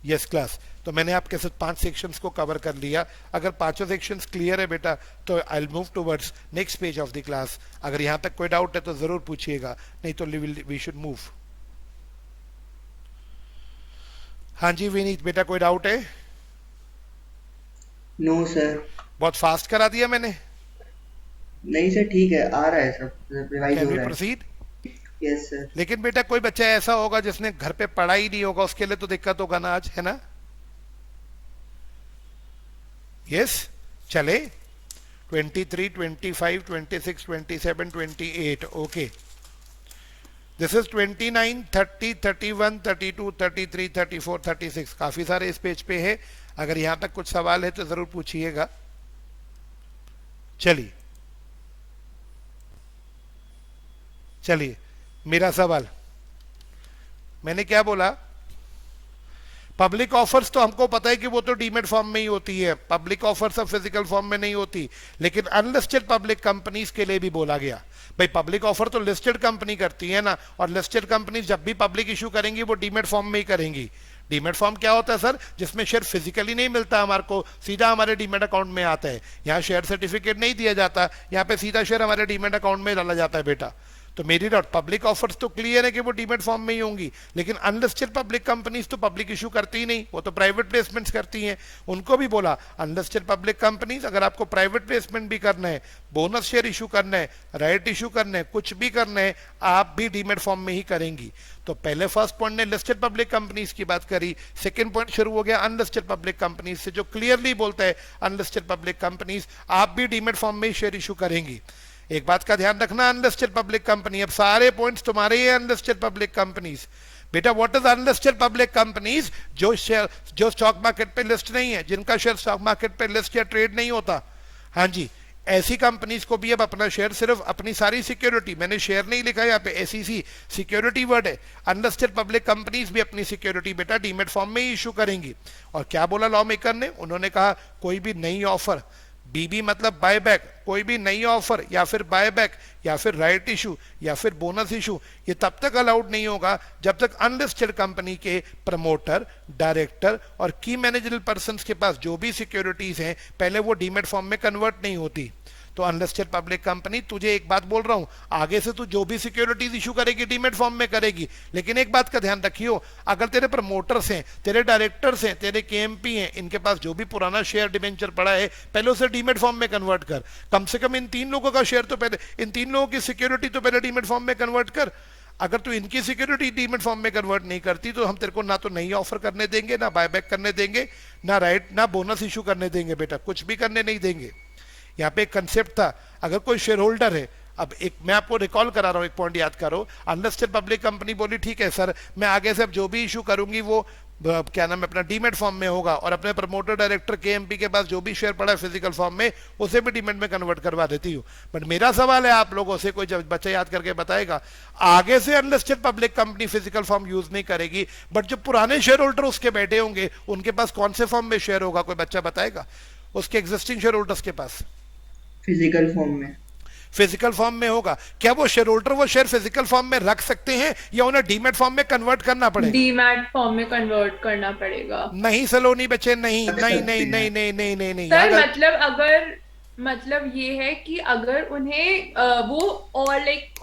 Yes class, तो मैंने आपके साथ 5 सेक्शंस को कवर कर लिया। अगर पांचों सेक्शंस क्लियर है बेटा तो I will move towards next page of the class. अगर यहां तक कोई डाउट है तो जरूर पूछिएगा, नहीं तो वी शुड मूव। हाँ जी विनीत बेटा, कोई डाउट है? No sir. बहुत फास्ट करा दिया मैंने? नहीं सर, ठीक है, आ रहा है सब, रिवाइज कैन हो वी रहा है। प्रोसीड? Yes sir. लेकिन बेटा कोई बच्चा ऐसा होगा जिसने घर पे पढ़ा ही नहीं होगा, उसके लिए तो दिक्कत होगा ना आज, है ना? यस चले 23, 25, 26, 27, 28 ओके। दिस इज 29, 30, 31, 32, 33, 34, 36 काफी सारे इस पेज पे है। अगर यहां तक कुछ सवाल है तो जरूर पूछिएगा। चलिए चलिए, मेरा सवाल, मैंने क्या बोला? पब्लिक ऑफर्स तो हमको पता है कि वो तो डीमेट फॉर्म में ही होती है, पब्लिक ऑफर्स अब फिजिकल फॉर्म में नहीं होती। लेकिन अनलिस्टेड पब्लिक कंपनीज के लिए भी बोला गया, भाई पब्लिक ऑफर तो लिस्टेड कंपनी करती है ना, और लिस्टेड कंपनीज जब भी पब्लिक इशू करेंगी वो डीमेट फॉर्म में ही करेंगी। डीमेट फॉर्म क्या होता है सर? जिसमें शेयर फिजिकली नहीं मिलता हमारे को, सीधा हमारे डीमेट अकाउंट में आता है। यहाँ शेयर सर्टिफिकेट नहीं दिया जाता, यहाँ पे सीधा शेयर हमारे डीमेट अकाउंट में डाला जाता है बेटा। तो मेरी डाउट, पब्लिक ऑफर्स तो क्लियर है कि वो डीमेट फॉर्म में ही होंगी, लेकिन अनलिस्टेड पब्लिक कंपनीज तो पब्लिक इशू करती ही नहीं, वो तो प्राइवेट प्लेसमेंट्स करती हैं। उनको भी बोला अनलिस्टेड पब्लिक कंपनीज अगर आपको प्राइवेट प्लेसमेंट भी करना है, बोनस शेयर इशू करना है, राइट इशू करना है, कुछ भी करना है, आप भी डीमेट फॉर्म में ही करेंगी। तो पहले फर्स्ट पॉइंट ने लिस्टेड पब्लिक कंपनीज की बात करी, सेकंड पॉइंट शुरू हो गया अनलिस्टेड पब्लिक कंपनीज से, जो क्लियरली बोलता है अनलिस्टेड पब्लिक कंपनीज आप भी डीमेट फॉर्म में ही शेयर इशू करेंगी। एक बात का ध्यान रखना, अनलिस्टेड पब्लिक कंपनी, अब सारे पॉइंट्स तुम्हारे ही अनलिस्टेड पब्लिक कंपनीज। बेटा what is unlisted public companies? जो शेयर जो स्टॉक मार्केट पे लिस्ट नहीं है, जिनका शेयर स्टॉक मार्केट पे लिस्ट या ट्रेड नहीं होता, हाँ जी, ऐसी कंपनीज को भी अब अपना शेयर सिर्फ अपनी सारी सिक्योरिटी, मैंने शेयर नहीं लिखा यहाँ पे, एसईसी सिक्योरिटी वर्ड है, अनलिस्टेड पब्लिक कंपनीज भी अपनी सिक्योरिटी बेटा डीमेट फॉर्म में ही इशू करेंगी। और क्या बोला लॉ मेकर ने? उन्होंने कहा कोई भी नई ऑफर, बीबी मतलब बायबैक, कोई भी नई ऑफर या फिर बायबैक या फिर राइट इशू या फिर बोनस इशू, ये तब तक अलाउड नहीं होगा जब तक अनलिस्टेड कंपनी के प्रमोटर, डायरेक्टर और की मैनेजरल पर्संस के पास जो भी सिक्योरिटीज हैं पहले वो डीमेट फॉर्म में कन्वर्ट नहीं होती। तो अनलिस्टेड पब्लिक कंपनी, तुझे एक बात बोल रहा हूं, आगे से तू जो भी सिक्योरिटीज इशू करेगी डीमेट फॉर्म में करेगी, लेकिन एक बात का ध्यान रखियो, अगर तेरे प्रमोटर्स हैं, तेरे डायरेक्टर्स हैं, तेरे केएमपी हैं, इनके पास जो भी पुराना शेयर डिबेंचर पड़ा है पहले उसे डीमेट फॉर्म में कन्वर्ट कर। कम से कम इन 3 लोगों का शेयर तो पहले, इन 3 लोगों की सिक्योरिटी तो पहले डीमेट फॉर्म में कन्वर्ट कर। अगर तू इनकी सिक्योरिटी डीमेट फॉर्म में कन्वर्ट नहीं करती तो हम तेरे को ना तो नई ऑफर करने देंगे, ना बायबैक करने देंगे, ना राइट, ना बोनस इशू करने देंगे बेटा, कुछ भी करने नहीं देंगे। यहाँ पे एक कंसेप्ट था, अगर कोई शेयर होल्डर है, अब एक मैं आपको रिकॉल करा रहा हूँ, एक पॉइंट याद करो, अनलिस्टेड पब्लिक कंपनी बोली ठीक है सर, मैं आगे से अब जो भी इशू करूंगी वो क्या नाम है अपना डीमेट फॉर्म में होगा, और अपने प्रमोटर डायरेक्टर केएमपी के पास जो भी शेयर पड़ा है फिजिकल फॉर्म में उसे भी डीमेट में कन्वर्ट करवा देती हूँ। बट मेरा सवाल है आप लोगों से, कोई जब बच्चा याद करके बताएगा, आगे से unlisted public company physical form use नहीं करेगी, बट जो पुराने शेयर होल्डर उसके बैठे होंगे उनके पास कौन से फॉर्म में शेयर होगा? कोई बच्चा बताएगा? उसके एग्जिस्टिंग शेयर होल्डर्स के पास फिजिकल फॉर्म में, फिजिकल फॉर्म में होगा। क्या वो शेयर होल्डर वो शेयर फिजिकल फॉर्म में रख सकते हैं या उन्हें डीमेट फॉर्म में कन्वर्ट करना पड़ेगा? डीमैट फॉर्म में कन्वर्ट करना पड़ेगा। नहीं सलोनी बच्चे, नहीं नहीं नहीं नहीं नहीं नहीं नहीं नहीं सर अगर मतलब अगर मतलब ये है कि अगर उन्हें वो और लाइक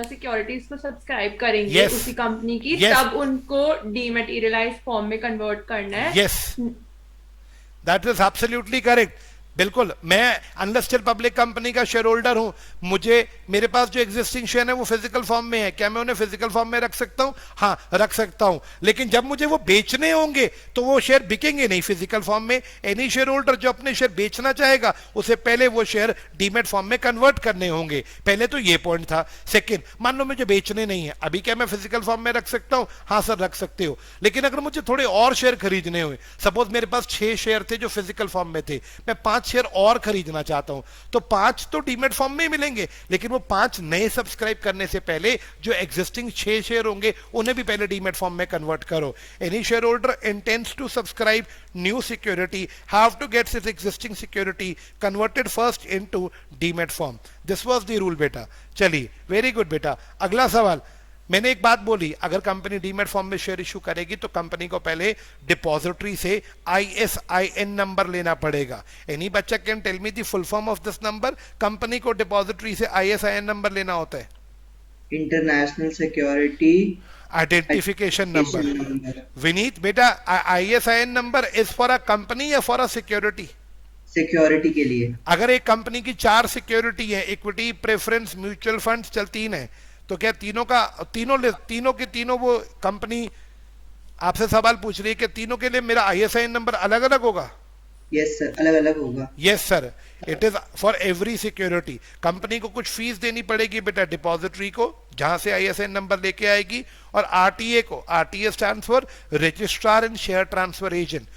सिक्योरिटीज को सब्सक्राइब करेंगे Yes. उसी कंपनी की, Yes. तब उनको डीमैटेरियलाइज फॉर्म में कन्वर्ट करना है। Yes, that is absolutely correct बिल्कुल, मैं अनलिस्टेड पब्लिक कंपनी का शेयर होल्डर हूं, मुझे मेरे पास जो एग्जिस्टिंग शेयर है वो फिजिकल फॉर्म में है, क्या मैं उन्हें फिजिकल फॉर्म में रख सकता हूं? हाँ, रख सकता हूं, लेकिन जब मुझे वो बेचने होंगे तो वो शेयर बिकेंगे नहीं फिजिकल फॉर्म में। एनी शेयर होल्डर जो अपने शेयर बेचना चाहेगा उसे पहले वो शेयर डीमेट फॉर्म में कन्वर्ट करने होंगे। पहले तो ये पॉइंट था। सेकंड, मान लो मुझे बेचने नहीं है, अभी क्या मैं फिजिकल फॉर्म में रख सकता हूं? हाँ सर, रख सकते हो, लेकिन अगर मुझे थोड़े और शेयर खरीदने हुए, सपोज मेरे पास 6 शेयर थे जो फिजिकल फॉर्म में थे, मैं 5 शेयर और खरीदना चाहता हूं, तो 5 तो डीमेट फॉर्म में ही मिलेंगे, लेकिन वो 5 नए सब्सक्राइब करने से पहले जो एग्जिस्टिंग 6 शेयर होंगे उन्हें भी पहले डीमेट फॉर्म में कन्वर्ट करो। Any shareholder intends to subscribe new security have to get his existing security converted first into demat form. This was the rule बेटा। चलिए, वेरी गुड बेटा। अगला सवाल, मैंने एक बात बोली, अगर कंपनी डीमेट फॉर्म में शेयर इशू करेगी तो कंपनी को पहले डिपॉजिटरी से ISIN नंबर लेना पड़ेगा। एनी बच्चा can tell me the full form of this number? Company को डिपॉजिटरी से ISIN नंबर लेना होता है, international security identification number. Vineet बेटा, ISIN number is for a company या फॉर अ सिक्योरिटी? सिक्योरिटी के लिए। अगर एक कंपनी की 4 सिक्योरिटी है, इक्विटी, प्रेफरेंस, म्यूचुअल फंड्स, चल 3 है, तो क्या तीनों के तीनों वो कंपनी आपसे सवाल पूछ रही है कि तीनों के लिए मेरा ISIN नंबर अलग अलग होगा? यस सर, अलग अलग होगा। Yes sir, it is for every security. Company को कुछ फीस देनी पड़ेगी बेटा डिपॉजिटरी को, जहां से ISIN नंबर लेके आएगी, और RTA को, RTA stands for registrar and share transfer agent.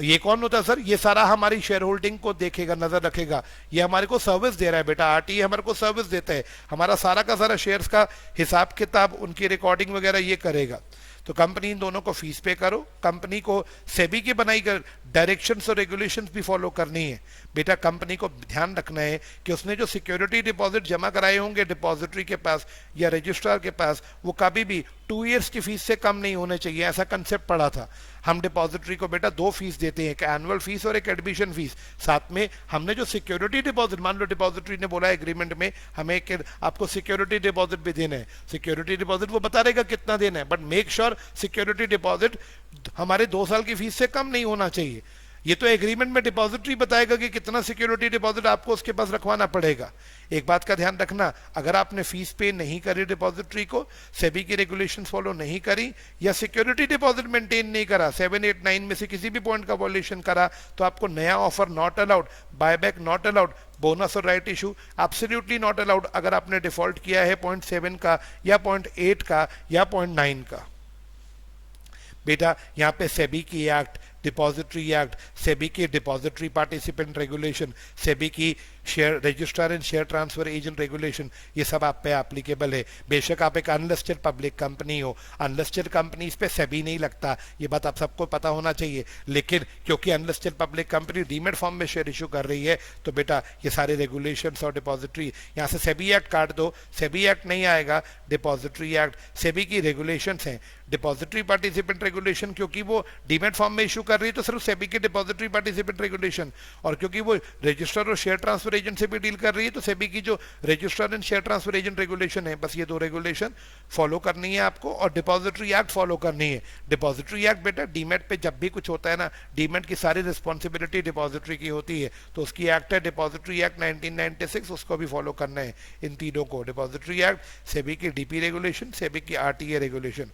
ये कौन होता है सर? ये सारा हमारी शेयर होल्डिंग को देखेगा, नजर रखेगा, ये हमारे को सर्विस दे रहा है बेटा। RTA हमारे को सर्विस देता है, हमारा सारा का सारा शेयर्स का हिसाब किताब, उनकी रिकॉर्डिंग वगैरह ये करेगा। तो कंपनी इन दोनों को फीस पे करो। कंपनी को सेबी की बनाई कर डायरेक्शंस और रेगुलेशंस भी फॉलो करनी है बेटा। कंपनी को ध्यान रखना है कि उसने जो सिक्योरिटी डिपॉजिट जमा कराए होंगे डिपॉजिटरी के पास या रजिस्ट्रार के पास, वो कभी भी 2 इयर्स की फीस से कम नहीं होने चाहिए, ऐसा कंसेप्ट पड़ा था। हम डिपॉजिटरी को बेटा 2 फीस देते हैं, एक एनुअल फीस और एक एडमिशन फीस। साथ में हमने जो सिक्योरिटी डिपॉजिट, मान लो डिपॉजिटरी ने बोला एग्रीमेंट में हमें कि आपको सिक्योरिटी डिपॉजिट भी देना है, सिक्योरिटी डिपॉजिट वो बता देगा कितना देना है, but make sure security deposit हमारे 2 साल की फीस से कम नहीं होना चाहिए। ये तो एग्रीमेंट में डिपॉजिटरी बताएगा कि कितना सिक्योरिटी डिपॉजिट आपको उसके पास रखवाना पड़ेगा। एक बात का ध्यान रखना, अगर आपने फीस पे नहीं करी डिपॉजिटरी को, सेबी की रेगुलेशंस फॉलो नहीं करी, या सिक्योरिटी डिपॉजिट मेंटेन नहीं करा, 7, 8, 9 में से किसी भी पॉइंट का वॉल्यूशन करा, तो आपको नया offer not allowed, buyback not allowed, bonus और right issue absolutely not allowed अगर आपने डिफॉल्ट किया है 0.7 का या 0.8 का या 0.9 का। बेटा यहाँ पे सेबी की एक्ट, डिपॉजिटरी एक्ट, सेबी की डिपॉजिटरी पार्टिसिपेंट रेगुलेशन, सेबी की share registrar and share transfer agent regulation, ये सब आप पे एप्लीकेबल है। बेशक आप एक अनलिस्टेड पब्लिक कंपनी हो, अनलिस्टेड कंपनीज पे सेबी नहीं लगता, ये बात आप सबको पता होना चाहिए, लेकिन क्योंकि unlisted public company demat form में शेयर इशू कर रही है, तो बेटा ये सारे रेगुलेशंस और डिपॉजिटरी, यहाँ से सेबी एक्ट काट दो, सेबी एक्ट नहीं आएगा, डिपॉजिटरी एक्ट, सेबी की रेगुलेशंस हैं। डिपॉजिटरी पार्टिसिपेंट रेगुलेशन क्योंकि वो डीमेट फॉर्म में इशू कर रही है तो सिर्फ सेबी की डिपॉजिटरी पार्टिसिपेंट रेगुलेशन, और क्योंकि वो रजिस्टर और शेयर ट्रांसफर एजेंट से भी डील कर रही है तो सेबी की जो register and share transfer agent regulation है, बस ये 2 रेगुलेशन फॉलो करनी है आपको, और डिपॉजिटरी एक्ट फॉलो करनी है। डिपॉजिटरी एक्ट बेटा डीमेट पे जब भी कुछ होता है ना, डीमेट की सारी रिस्पॉन्सिबिलिटी डिपॉजिटरी की होती है, तो उसकी एक्ट है डिपॉजिटरी एक्ट 1996, उसको भी फॉलो करना है इन तीनों को, डिपॉजिटरी एक्ट, सेबी की डीपी रेगुलेशन, सेबी की RTA रेगुलेशन।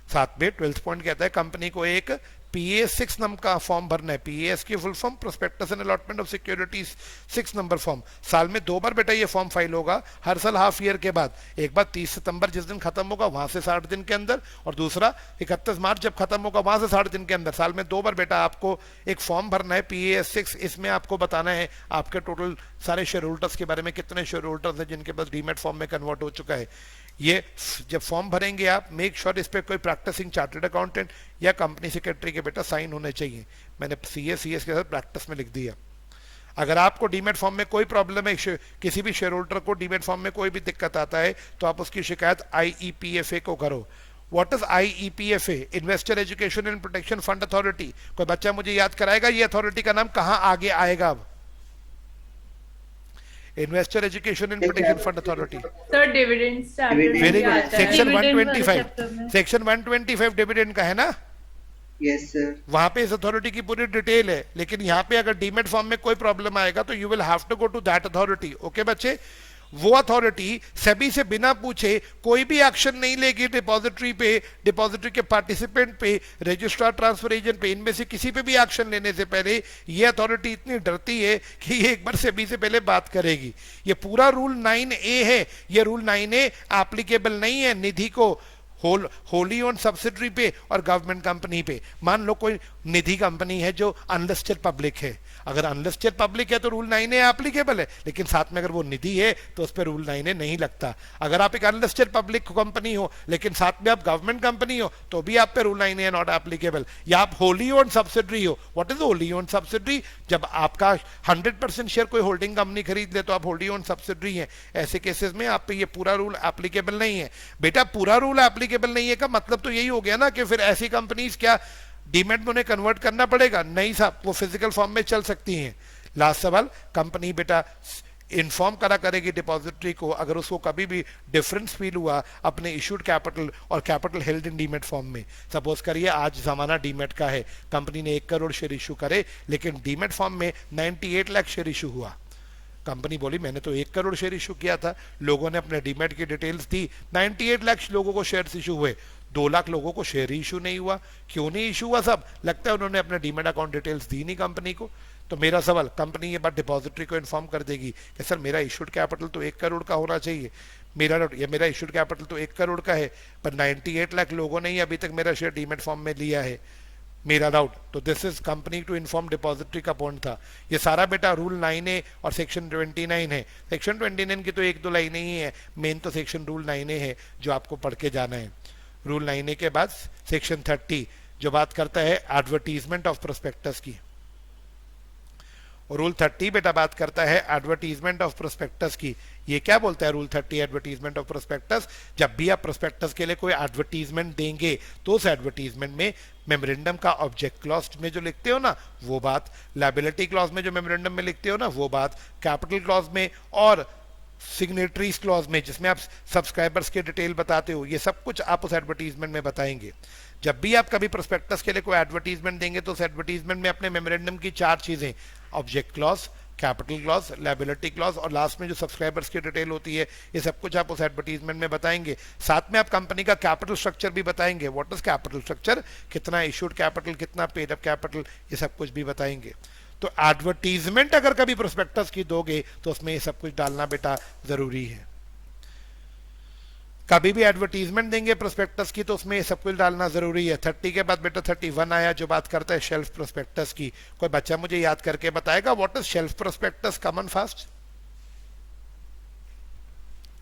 साथ में 12th पॉइंट कहता है कंपनी को एक PAS 6 नंबर का फॉर्म भरना है। PAS की full form prospectus and allotment of securities 6 number form. साल में 2 बार बेटा ये फॉर्म फाइल होगा, हर साल हाफ ईयर के बाद, एक बार 30 सितंबर जिस दिन खत्म होगा वहां से 60 दिन के अंदर, और दूसरा 31 मार्च जब खत्म होगा वहां से 60 दिन के अंदर। साल में 2 बार बेटा आपको एक फॉर्म भरना है PAS 6। इसमें आपको बताना है आपके टोटल सारे शेयर होल्डर्स के बारे में, कितने शेयर होल्डर्स हैं जिनके पास डीमेट फॉर्म में कन्वर्ट हो चुका है। ये जब फॉर्म भरेंगे आप, मेक श्योर इस पे कोई प्रैक्टिसिंग चार्टर्ड अकाउंटेंट या कंपनी सेक्रेटरी के बेटा साइन होने चाहिए। मैंने CS के साथ प्रैक्टिस में लिख दिया। अगर आपको डीमेट फॉर्म में कोई प्रॉब्लम है, किसी भी शेयर होल्डर को डीमेट फॉर्म में कोई भी दिक्कत आता है, तो आप उसकी शिकायत IEPFA को करो। What is IEPFA? Investor education and protection fund authority. कोई बच्चा मुझे याद कराएगा ये अथॉरिटी का नाम कहां आगे आएगा? अब investor education and protection fund authority. Sir dividend very good. Section Dividend वाले 125, chapter में। सेक्शन 125 डिविडेंड का है ना? Yes sir. वहां पे इस अथॉरिटी की पूरी डिटेल है, लेकिन यहाँ पे अगर डीमेट फॉर्म में कोई प्रॉब्लम आएगा तो you will have to go to that authority. Okay बच्चे, वो अथॉरिटी सेबी से बिना पूछे कोई भी एक्शन नहीं लेगी डिपॉजिटरी पे, डिपॉजिटरी के पार्टिसिपेंट पे, रजिस्ट्रार, ट्रांसफर एजेंट पे, इनमें से किसी पे भी एक्शन लेने से पहले ये अथॉरिटी इतनी डरती है कि ये एक बार सेबी से पहले बात करेगी। ये पूरा रूल 9A है, ये रूल 9A एप्लीकेबल नहीं है निधि को होली ओन सब्सिडरी पे और गवर्नमेंट कंपनी पे। मान लो कोई निधि कंपनी है जो अनलिस्टेड पब्लिक है, अगर अनलिस्टेड पब्लिक है तो रूल 9A एप्लीकेबल है, लेकिन साथ में अगर वो निधि है तो उस पर रूल 9A नहीं लगता। अगर आप एक अनलिस्टेड पब्लिक कंपनी हो लेकिन साथ में आप गवर्नमेंट कंपनी हो तो भी आप पे रूल 9A नॉट एप्लीकेबल। या आप होली ओन सब्सिडरी हो। What is Holi own subsidiary? जब आपका 100% शेयर कोई होल्डिंग कंपनी खरीद ले तो आप होली ओन सब्सिडरी है। ऐसे केसेस में आप पे ये पूरा रूल एप्लीकेबल नहीं है। बेटा पूरा रूल एप्लीकेबल नहीं है का मतलब तो यही हो गया ना कि फिर ऐसी कंपनीज क्या डीमेट में उन्हें कन्वर्ट करना पड़ेगा? नहीं साहब, वो फिजिकल फॉर्म में चल सकती हैं। लास्ट सवाल, कंपनी बेटा इन्फॉर्म करा करेगी डिपॉजिटरी को अगर उसको कभी भी डिफरेंस फील हुआ अपने इशूड कैपिटल और capital held in demat form में। सपोज करिए आज जमाना डीमेट का है, कंपनी ने 1 करोड़ शेयर इशू करे लेकिन डीमेट फॉर्म में 98 लाख शेयर इशू हुआ। कंपनी बोली मैंने तो 1 करोड़ शेयर इशू किया था, लोगों ने अपने डीमेट की डिटेल्स दी, 98 लाख लोगों को शेयर्स इशू हुए, 2 लाख लोगों को शेयर इशू नहीं हुआ। क्यों नहीं इशू हुआ? सब लगता है उन्होंने अपने डीमेट अकाउंट डिटेल्स दी नहीं कंपनी को। तो मेरा सवाल, कंपनी ये बात डिपॉजिटरी को इन्फॉर्म कर देगी कि सर मेरा इशूड कैपिटल तो 1 करोड़ का होना चाहिए, मेरा इशूड कैपिटल तो 1 करोड़ का है, पर 98 लाख लोगों ने ही अभी तक मेरा शेयर डीमेट फॉर्म में लिया है, मेरा डाउट। तो this is company to inform depository का पॉइंट था। ये सारा बेटा रूल 9A और सेक्शन 29 है। सेक्शन 29 की तो 1-2 लाइनें ही है, मेन तो सेक्शन रूल 9A है जो आपको पढ़ के जाना है। रूल 9A के बाद सेक्शन 30 जो बात करता है एडवर्टीजमेंट ऑफ प्रोस्पेक्टस की, और रूल 30 बेटा बात करता है एडवर्टीजमेंट ऑफ प्रोस्पेक्टस की। ये क्या बोलता है रूल 30 एडवर्टीजमेंट ऑफ प्रोस्पेक्टस? जब भी आप प्रोस्पेक्टस के लिए कोई एडवर्टीजमेंट देंगे तो उस एडवर्टीजमेंट में मेमोरेंडम का ऑब्जेक्ट क्लॉज में जो लिखते हो ना वो बात, लायबिलिटी क्लॉज में जो मेमोरेंडम में लिखते हो ना वो बात, कैपिटल क्लॉज में और सिग्नेटरीज क्लॉज में जिसमें आप सब्सक्राइबर्स के डिटेल बताते हो, ये सब कुछ आप उस एडवर्टीजमेंट में बताएंगे। जब भी आप कभी प्रोस्पेक्टस के लिए कोई एडवर्टीजमेंट देंगे तो उस एडवर्टीजमेंट में अपने मेमोरेंडम की 4 चीजें, object clause, capital clause, liability clause और लास्ट में जो सब्सक्राइबर्स की डिटेल होती है, ये सब कुछ आप उस एडवर्टीजमेंट में बताएंगे। साथ में आप कंपनी का कैपिटल स्ट्रक्चर भी बताएंगे। What is capital structure? कितना इशूड कैपिटल, कितना पेड अप कैपिटल, ये सब कुछ भी बताएंगे। तो एडवर्टीजमेंट अगर कभी प्रोस्पेक्टस की दोगे तो उसमें ये सब कुछ डालना बेटा जरूरी है। कभी भी एडवर्टीजमेंट देंगे प्रोस्पेक्टस की तो उसमें ये सब कुछ डालना जरूरी है। 30 के बाद बेटा 31 आया जो बात करता है शेल्फ प्रोस्पेक्टस की। कोई बच्चा मुझे याद करके बताएगा what is shelf prospectus? Come on fast.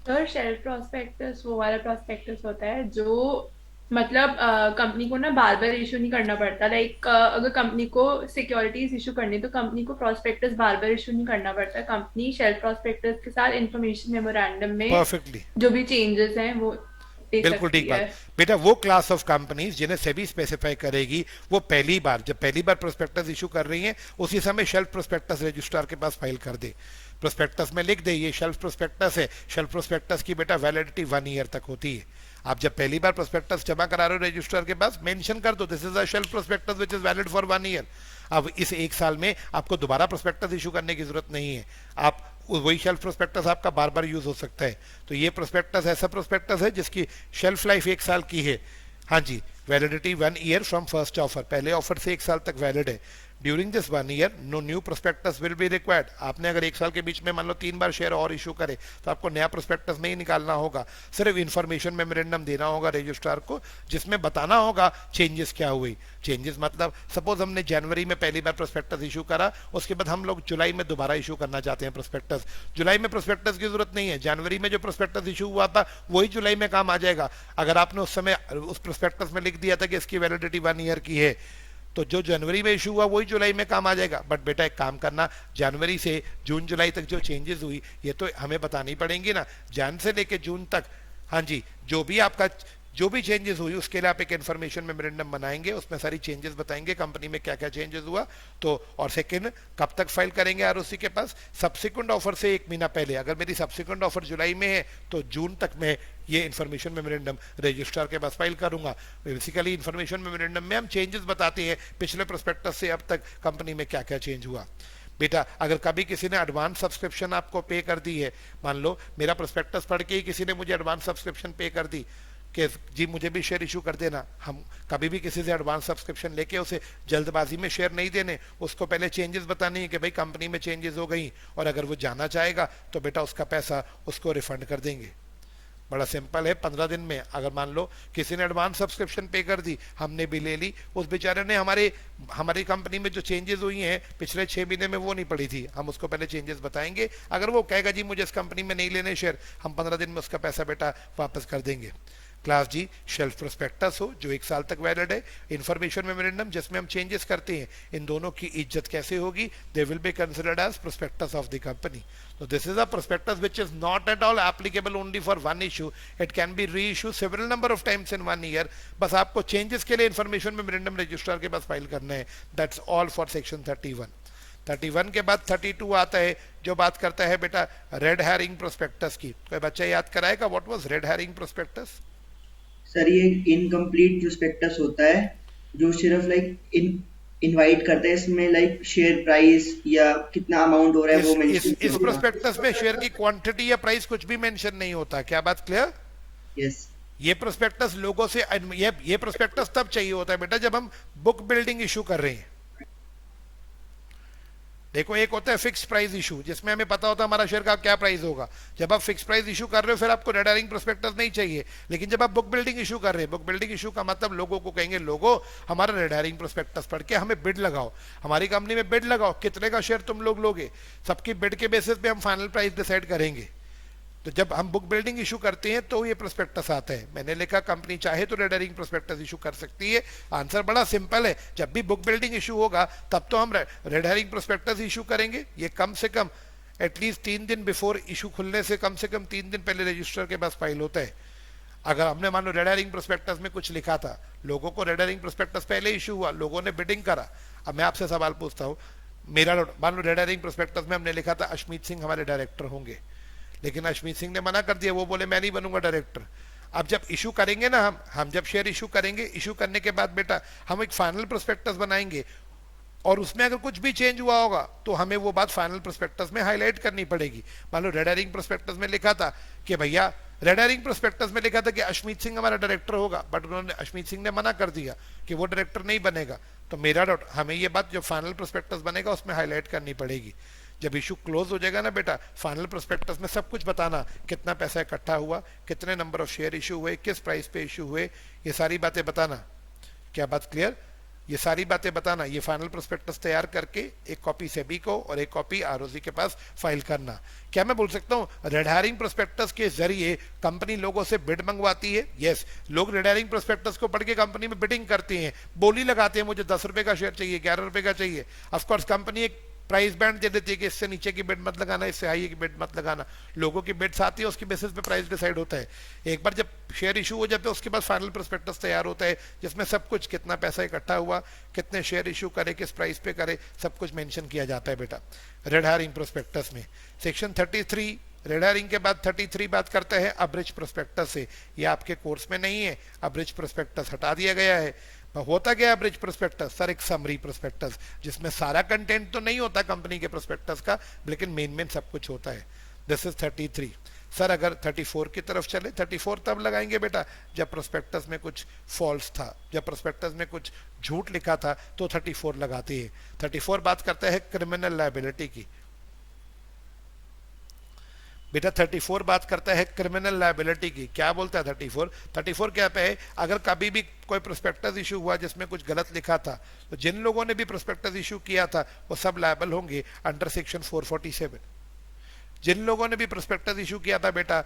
Sir shelf prospectus वो वाला प्रोस्पेक्टस होता है जो मतलब कंपनी को ना बार बार इशू नहीं करना पड़ता। लाइक अगर कंपनी को सिक्योरिटीज इशू करनी तो कंपनी को प्रोस्पेक्टस बार बार इशू नहीं करना पड़ता। कंपनी शेल्फ प्रोस्पेक्टस के साथ इंफॉर्मेशन मेमोरेंडम में परफेक्टली जो भी चेंजेस हैं वो दे बिल्कुल सकती ठीक है। बात बेटा। वो क्लास ऑफ कंपनीज जिन्हें सेबी स्पेसिफाई करेगी वो जब पहली बार प्रोस्पेक्टस इशू कर रही हैं उसी समय शेल्फ प्रोस्पेक्टस रजिस्ट्रार के पास फाइल कर दे। प्रोस्पेक्टस में लिख दे ये शेल्फ प्रोस्पेक्टस है। शेल्फ प्रोस्पेक्टस की बेटा वैलिडिटी 1 ईयर तक होती है। आप जब पहली बार प्रोस्पेक्टस जमा करा रहे हो रजिस्ट्रार के पास, मेंशन कर दो this is a shelf prospectus which is valid for 1 year. अब इस 1 साल में आपको दोबारा प्रोस्पेक्टस इशू करने की जरूरत नहीं है। आप वही शेल्फ प्रोस्पेक्टस आपका बार बार यूज हो सकता है। तो ये प्रोस्पेक्टस ऐसा प्रोस्पेक्टस है जिसकी शेल्फ लाइफ 1 साल की है। हाँ जी, validity 1 year from first offer, पहले ऑफर से 1 साल तक वैलिड है। During this 1 year no new prospectus will be required. आपने अगर 1 साल के बीच में मान लो 3 बार शेयर और इशू करे तो आपको नया प्रोस्पेक्टस नहीं निकालना होगा, सिर्फ इन्फॉर्मेशन मेमोरेंडम देना होगा रजिस्ट्रार को जिसमें बताना होगा चेंजेस क्या हुई। चेंजेस मतलब सपोज हमने जनवरी में पहली बार प्रोस्पेक्टस इशू करा, उसके बाद हम लोग जुलाई में दोबारा इशू करना चाहते हैं प्रोस्पेक्टस। जुलाई में प्रोस्पेक्टस की जरूरत नहीं है, जनवरी में जो प्रोस्पेक्टस इशू हुआ था वही जुलाई में काम आ जाएगा। अगर आपने उस समय उस प्रोस्पेक्टस में लिख दिया था कि इसकी वैलिडिटी 1 ईयर की है तो जो जनवरी में इशू हुआ वही जुलाई में काम आ जाएगा। बट बेटा एक काम करना, जनवरी से जून जुलाई तक जो चेंजेस हुई ये तो हमें बतानी पड़ेंगी ना, जन से लेके जून तक। हाँ जी, जो भी आपका जो भी चेंजेस हुई उसके लिए आप एक इन्फॉर्मेशन मेमोरेंडम बनाएंगे, उसमें सारी चेंजेस बताएंगे कंपनी में क्या क्या चेंजेस हुआ। तो और सेकंड, कब तक फाइल करेंगे आरओसी के पास? सब्सिक्वेंट ऑफर से 1 महीना पहले। अगर मेरी सब्सिक्वेंट ऑफर जुलाई में है तो जून तक मैं ये इन्फॉर्मेशन मेमोरेंडम रजिस्ट्रार के पास फाइल करूंगा। बेसिकली इन्फॉर्मेशन मेमोरेंडम में हम चेंजेस बताते हैं पिछले प्रोस्पेक्टस से अब तक कंपनी में क्या क्या चेंज हुआ। बेटा अगर कभी किसी ने एडवांस सब्सक्रिप्शन आपको पे कर दी है, मान लो मेरा प्रोस्पेक्टस पढ़ के ही किसी ने मुझे एडवांस सब्सक्रिप्शन पे कर दी कि जी मुझे भी शेयर इशू कर देना, हम कभी भी किसी से एडवांस सब्सक्रिप्शन लेके उसे जल्दबाजी में शेयर नहीं देने, उसको पहले चेंजेस बतानी है कि भाई कंपनी में चेंजेस हो गई, और अगर वो जाना चाहेगा तो बेटा उसका पैसा उसको रिफंड कर देंगे। बड़ा सिंपल है। 15 दिन में अगर मान लो किसी ने एडवांस सब्सक्रिप्शन पे कर दी, हमने भी ले ली, उस बेचारे ने हमारी कंपनी में जो चेंजेस हुई हैं पिछले 6 महीने में वो नहीं पड़ी थी, हम उसको पहले चेंजेस बताएंगे। अगर वो कहेगा जी मुझे इस कंपनी में नहीं लेने शेयर, हम 15 दिन में उसका पैसा बेटा वापस कर देंगे। क्लास जी शेल्फ प्रोस्पेक्टस हो जो 1 साल तक वैलिड है, इंफॉर्मेशन मेमोरेंडम जिसमें हम चेंजेस करते हैं, इन दोनों की इज्जत कैसे होगी? They will be considered as prospectus of the company. So this is a prospectus which is not at all applicable only for one issue. It can be reissued several number of times in 1 year. बस आपको चेंजेस के लिए इंफॉर्मेशन मेमोरेंडम रजिस्ट्रार के पास फाइल करना है। That's all for section 31. 31 के बाद 32 आता है जो बात करता है बेटा रेड हैरिंग प्रोस्पेक्टस की। कोई बच्चा याद कराएगा what was red herring prospectus? Sir ये इनकम्प्लीट प्रोस्पेक्टस होता है जो सिर्फ लाइक इनवाइट करते हैं, इसमें लाइक शेयर प्राइस या कितना अमाउंट हो रहा है वो मेंशन इस प्रोस्पेक्टस में शेयर की क्वांटिटी या प्राइस कुछ भी मेंशन नहीं होता। क्या बात क्लियर? यस। ये प्रोस्पेक्टस लोगों से ये प्रोस्पेक्टस तब चाहिए होता है बेटा जब हम बुक बिल्डिंग इशू कर रहे हैं। देखो एक होता है फिक्स प्राइस इशू जिसमें हमें पता होता है हमारा शेयर का क्या प्राइस होगा। जब आप फिक्स प्राइस इशू कर रहे हो फिर आपको रेड हैरिंग प्रोस्पेक्टस नहीं चाहिए। लेकिन जब आप बुक बिल्डिंग इशू कर रहे हैं, बुक बिल्डिंग इशू का मतलब लोगों को कहेंगे लोगो हमारा रेड हैरिंग प्रोस्पेक्टस पढ़ के हमें बिड लगाओ, हमारी कंपनी में बिड लगाओ, कितने का शेयर तुम लोग लोगे, सबकी बिड के बेसिस पे हम फाइनल प्राइस डिसाइड करेंगे। तो जब हम बुक बिल्डिंग इशू करते हैं तो ये प्रोस्पेक्टस आता है। मैंने लिखा कंपनी चाहे तो रेड हैरिंग प्रोस्पेक्टस इशू कर सकती है। आंसर बड़ा सिंपल है, जब भी बुक बिल्डिंग इशू होगा तब तो हम रेड हैरिंग प्रोस्पेक्टस इशू करेंगे। ये कम से कम एटलीस्ट 3 दिन बिफोर इशू खुलने से कम 3 दिन पहले रजिस्ट्रार के पास फाइल होता है। अगर हमने मान लो रेड हैरिंग प्रोस्पेक्टस में कुछ लिखा था, लोगों को रेड हैरिंग प्रोस्पेक्टस पहले इशू हुआ, लोगों ने बिडिंग करा। अब मैं आपसे सवाल पूछता हूँ, मेरा मान लो रेड हैरिंग प्रोस्पेक्टस में हमने लिखा था अश्मीत सिंह हमारे डायरेक्टर होंगे, लेकिन अश्मीत सिंह ने मना कर दिया, वो बोले मैं नहीं बनूंगा डायरेक्टर। अब जब इशू करेंगे ना हम जब शेयर इशू करेंगे, इशू करने के बाद बेटा हम एक फाइनल प्रोस्पेक्टस बनाएंगे और उसमें अगर कुछ भी चेंज हुआ होगा तो हमें वो बात फाइनल प्रोस्पेक्टस में हाईलाइट करनी पड़ेगी। मान लो रेड हैरिंग प्रोस्पेक्टस में लिखा था कि भैया रेड हैरिंग प्रोस्पेक्टस में लिखा था कि अश्मीत सिंह हमारा डायरेक्टर होगा, बट उन्होंने अश्मीत सिंह ने मना कर दिया कि वो डायरेक्टर नहीं बनेगा, तो मेरा डाउट हमें ये बात जो फाइनल प्रोस्पेक्टस बनेगा उसमें हाईलाइट करनी पड़ेगी। जब इशू क्लोज हो जाएगा ना बेटा, फाइनल प्रोस्पेक्टस में सब कुछ बताना, कितना पैसा इकट्ठा हुआ, कितने नंबर ऑफ शेयर इशू हुए, किस प्राइस पे इशू हुए, ये सारी बातें बताना। क्या बात क्लियर? ये सारी बातें बताना। ये फाइनल प्रोस्पेक्टस तैयार करके एक कॉपी सेबी को और एक कॉपी आरओसी के पास फाइल करना। क्या मैं बोल सकता हूँ रेड हैरिंग प्रोस्पेक्टस के जरिए कंपनी लोगों से बिड मंगवाती है? यस, लोग रेड हैरिंग प्रोस्पेक्टस को पढ़ के कंपनी में बिडिंग करते हैं, बोली लगाते हैं मुझे 10 रुपए का शेयर चाहिए, 11 रुपए का चाहिए। ऑफकोर्स कंपनी एक प्राइस बैंड दे देती है कि इससे नीचे की बिड मत लगाना, इससे हाई की बिड मत लगाना। लोगों की बिड्स आती है, उसकी बेसिस पे प्राइस डिसाइड होता है। एक बार जब शेयर इशू हो जाता है उसके बाद फाइनल प्रोस्पेक्टस तैयार होता है जिसमें सब कुछ, कितना पैसा इकट्ठा हुआ, कितने शेयर इशू करे, किस प्राइस पे करे, सब कुछ मेंशन किया जाता है बेटा रेड हैरिंग प्रोस्पेक्टस में। सेक्शन 33 रेड हैरिंग के बाद 33 बात करता है अब्रिज प्रोस्पेक्टस से। ये आपके कोर्स में नहीं है, अब्रिज प्रोस्पेक्टस हटा दिया गया है। होता क्या है ब्रिज प्रोस्पेक्टस? सर एक समरी प्रोस्पेक्टस जिसमें सारा कंटेंट तो नहीं होता कंपनी के प्रोस्पेक्टस का, लेकिन मेन सब कुछ होता है। This is 33। सर अगर 34 की तरफ चले, 34 तब लगाएंगे बेटा जब प्रोस्पेक्टस में कुछ फॉल्स था, जब प्रोस्पेक्टस में कुछ झूठ लिखा था तो 34 लगाते हैं। 34 बात करता है क्रिमिनल लायबिलिटी की बेटा। 34 बात करता है क्रिमिनल लायबिलिटी की। क्या बोलता है 34 क्या पे है? अगर कभी भी कोई प्रोस्पेक्टस इशू हुआ जिसमें कुछ गलत लिखा था तो जिन लोगों ने भी प्रोस्पेक्टस इशू किया था वो सब लायबल होंगे अंडर सेक्शन 447। जिन लोगों ने भी प्रोस्पेक्टस इशू किया था बेटा,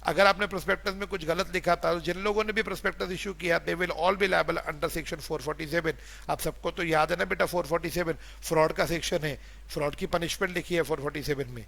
अगर आपने प्रोस्पेक्टस में कुछ गलत लिखा था, जिन लोगों ने भी प्रोस्पेक्टस इशू किया they will all B liable under section 447। आप सबको तो याद है ना बेटा 447 फ्रॉड का सेक्शन है, फ्रॉड की पनिशमेंट लिखी है 447 में।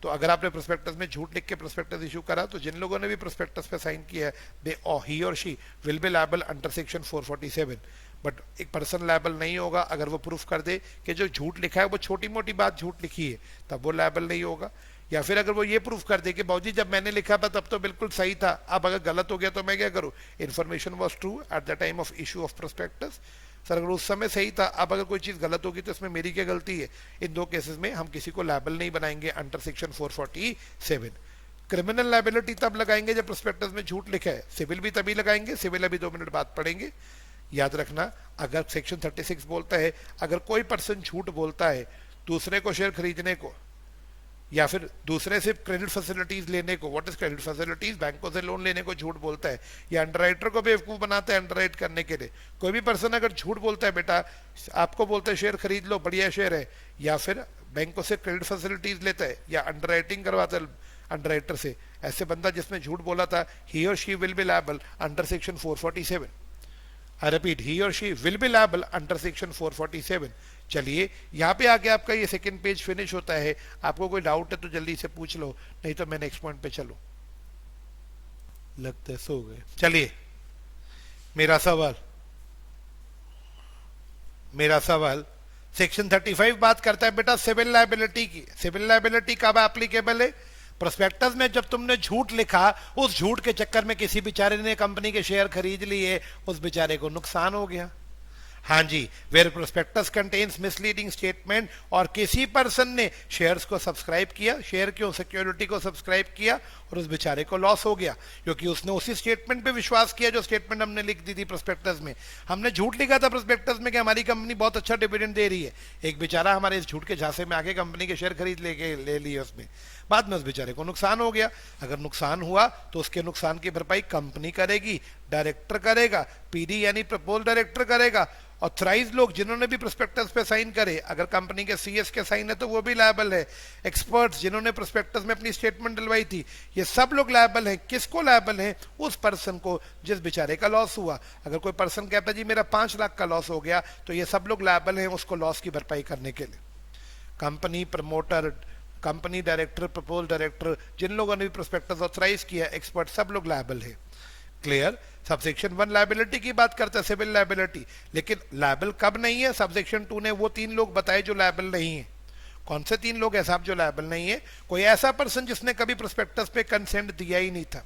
तो अगर आपने प्रोस्पेक्टस में झूठ लिख के प्रोस्पेक्टस इशू करा तो जिन लोगों ने भी प्रोस्पेक्टस पे साइन किया है दे ही और she will be liable under section 447। But एक पर्सन लायबल नहीं होगा अगर वो प्रूफ कर दे कि जो झूठ लिखा है वो छोटी मोटी बात झूठ लिखी है, तब वो लायबल नहीं होगा। या फिर अगर वो ये प्रूफ कर दे कि बाबूजी जब मैंने लिखा था तब तो बिल्कुल सही था, अब अगर गलत हो गया तो मैं क्या करूं, information was true at the time of issue of prospectus. Sir अगर उस समय सही था, अब अगर कोई चीज गलत होगी तो इसमें मेरी क्या गलती है? इन दो केसेस में हम किसी को लायबल नहीं बनाएंगे अंडर सेक्शन 447। क्रिमिनल लायबिलिटी तब लगाएंगे जब प्रोस्पेक्टस में झूठ लिखा है, सिविल भी तभी लगाएंगे, सिविल अभी 2 मिनट बाद पढ़ेंगे। याद रखना, अगर सेक्शन 36 बोलता है अगर कोई पर्सन झूठ बोलता है दूसरे को शेयर खरीदने को या फिर दूसरे से क्रेडिट फैसिलिटीज लेने को, व्हाट इज क्रेडिट फैसिलिटीज, बैंकों से लोन लेने को झूठ बोलता है या अंडरराइटर को बेवकूफ बनाता है अंडरराइट करने के लिए। कोई भी पर्सन अगर झूठ बोलता है बेटा, आपको बोलता है शेयर खरीद लो बढ़िया शेयर है, या फिर बैंकों से क्रेडिट फैसिलिटीज लेता है या अंडरराइटिंग करवाता है अंडरराइटर से, ऐसे बंदा जिसने झूठ बोला था ही और she will be liable under section 447। I repeat, he और she will be liable under section 447। चलिए यहाँ पे आके आपका ये सेकंड पेज फिनिश होता है। आपको कोई डाउट है तो जल्दी से पूछ लो, नहीं तो मैं नेक्स्ट पॉइंट पे चलूं। लगता है सो गए। चलिए मेरा सवाल सेक्शन 35 बात करता है बेटा सिविल लायबिलिटी की। सिविल लायबिलिटी कब एप्लीकेबल है? प्रोस्पेक्टस में जब तुमने झूठ लिखा, उस झूठ के चक्कर में किसी बेचारे ने कंपनी के शेयर खरीद लिए, उस बेचारे को नुकसान हो गया। हाँ जी, where prospectus contains misleading statement, और किसी पर्सन ने शेयर्स को सब्सक्राइब किया, शेयर क्यों, सिक्योरिटी को सब्सक्राइब किया, और उस बेचारे को लॉस हो गया क्योंकि उसने उसी स्टेटमेंट पे विश्वास किया जो स्टेटमेंट हमने लिख दी थी प्रोस्पेक्टस में। हमने झूठ लिखा था प्रोस्पेक्टस में कि हमारी कंपनी बहुत अच्छा डिविडेंड दे रही है, एक बेचारा हमारे इस झूठ के झांसे में आके कंपनी के शेयर खरीद ले लिए, उसमें बाद में उस बेचारे को नुकसान हो गया। अगर नुकसान हुआ तो उसके नुकसान की भरपाई कंपनी करेगी, डायरेक्टर करेगा, पीडी यानी प्रपोज डायरेक्टर करेगा, ऑथराइज लोग जिन्होंने भी प्रोस्पेक्टस पे साइन करे, अगर कंपनी के सीएस के साइन है तो वो भी लायबल है, एक्सपर्ट्स जिन्होंने प्रोस्पेक्टस में अपनी स्टेटमेंट डलवाई थी, ये सब लोग लायबल हैं। किसको लायबल हैं? उस पर्सन को जिस बेचारे का लॉस हुआ। अगर कोई पर्सन कहता है जी मेरा 5 लाख का लॉस हो गया, तो ये सब लोग लायबल हैं उसको लॉस की भरपाई करने के लिए। Company promoter, company director, propose director, जिन लोगों ने भी प्रोस्पेक्टस ऑथराइज किया, एक्सपर्ट, सब लोग लायबल है। क्लियर? सबसेक्शन 1 लायबिलिटी की बात करता है, सिविल लायबिलिटी। लेकिन लायबल कब नहीं है? सबसेक्शन 2 ने वो 3 लोग बताए जो लायबल नहीं है। कौन से 3 लोग है साहब जो लायबल नहीं है? कोई ऐसा पर्सन जिसने कभी प्रोस्पेक्टस पे कंसेंट दिया ही नहीं था।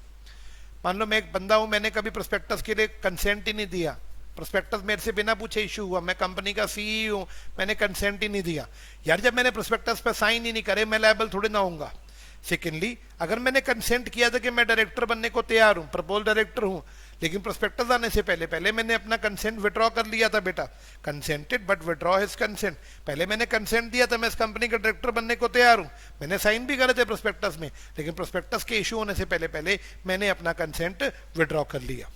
मान लो मैं एक बंदा हूं, मैंने कभी प्रोस्पेक्टस के लिए कंसेंट ही नहीं दिया, प्रोस्पेक्टस मेरे से बिना पूछे इशू हुआ, मैं कंपनी का सीईओ हूं, मैंने कंसेंट ही नहीं दिया। यार जब मैंने प्रोस्पेक्टस पे साइन ही नहीं करे, मैं लायबल थोड़ी ना होऊंगा। सेकेंडली, अगर मैंने कंसेंट किया था कि मैं डायरेक्टर बनने को तैयार हूं, प्रपोज डायरेक्टर हूं, लेकिन प्रोस्पेक्टस आने से पहले मैंने अपना कंसेंट विड्रॉ कर लिया था बेटा, consented but withdraw his consent, पहले मैंने कंसेंट दिया था मैं इस कंपनी का डायरेक्टर बनने को तैयार हूं, मैंने साइन भी करे थे प्रोस्पेक्टस में, लेकिन प्रोस्पेक्टस के इशू होने से पहले मैंने अपना कंसेंट विड्रॉ कर लिया।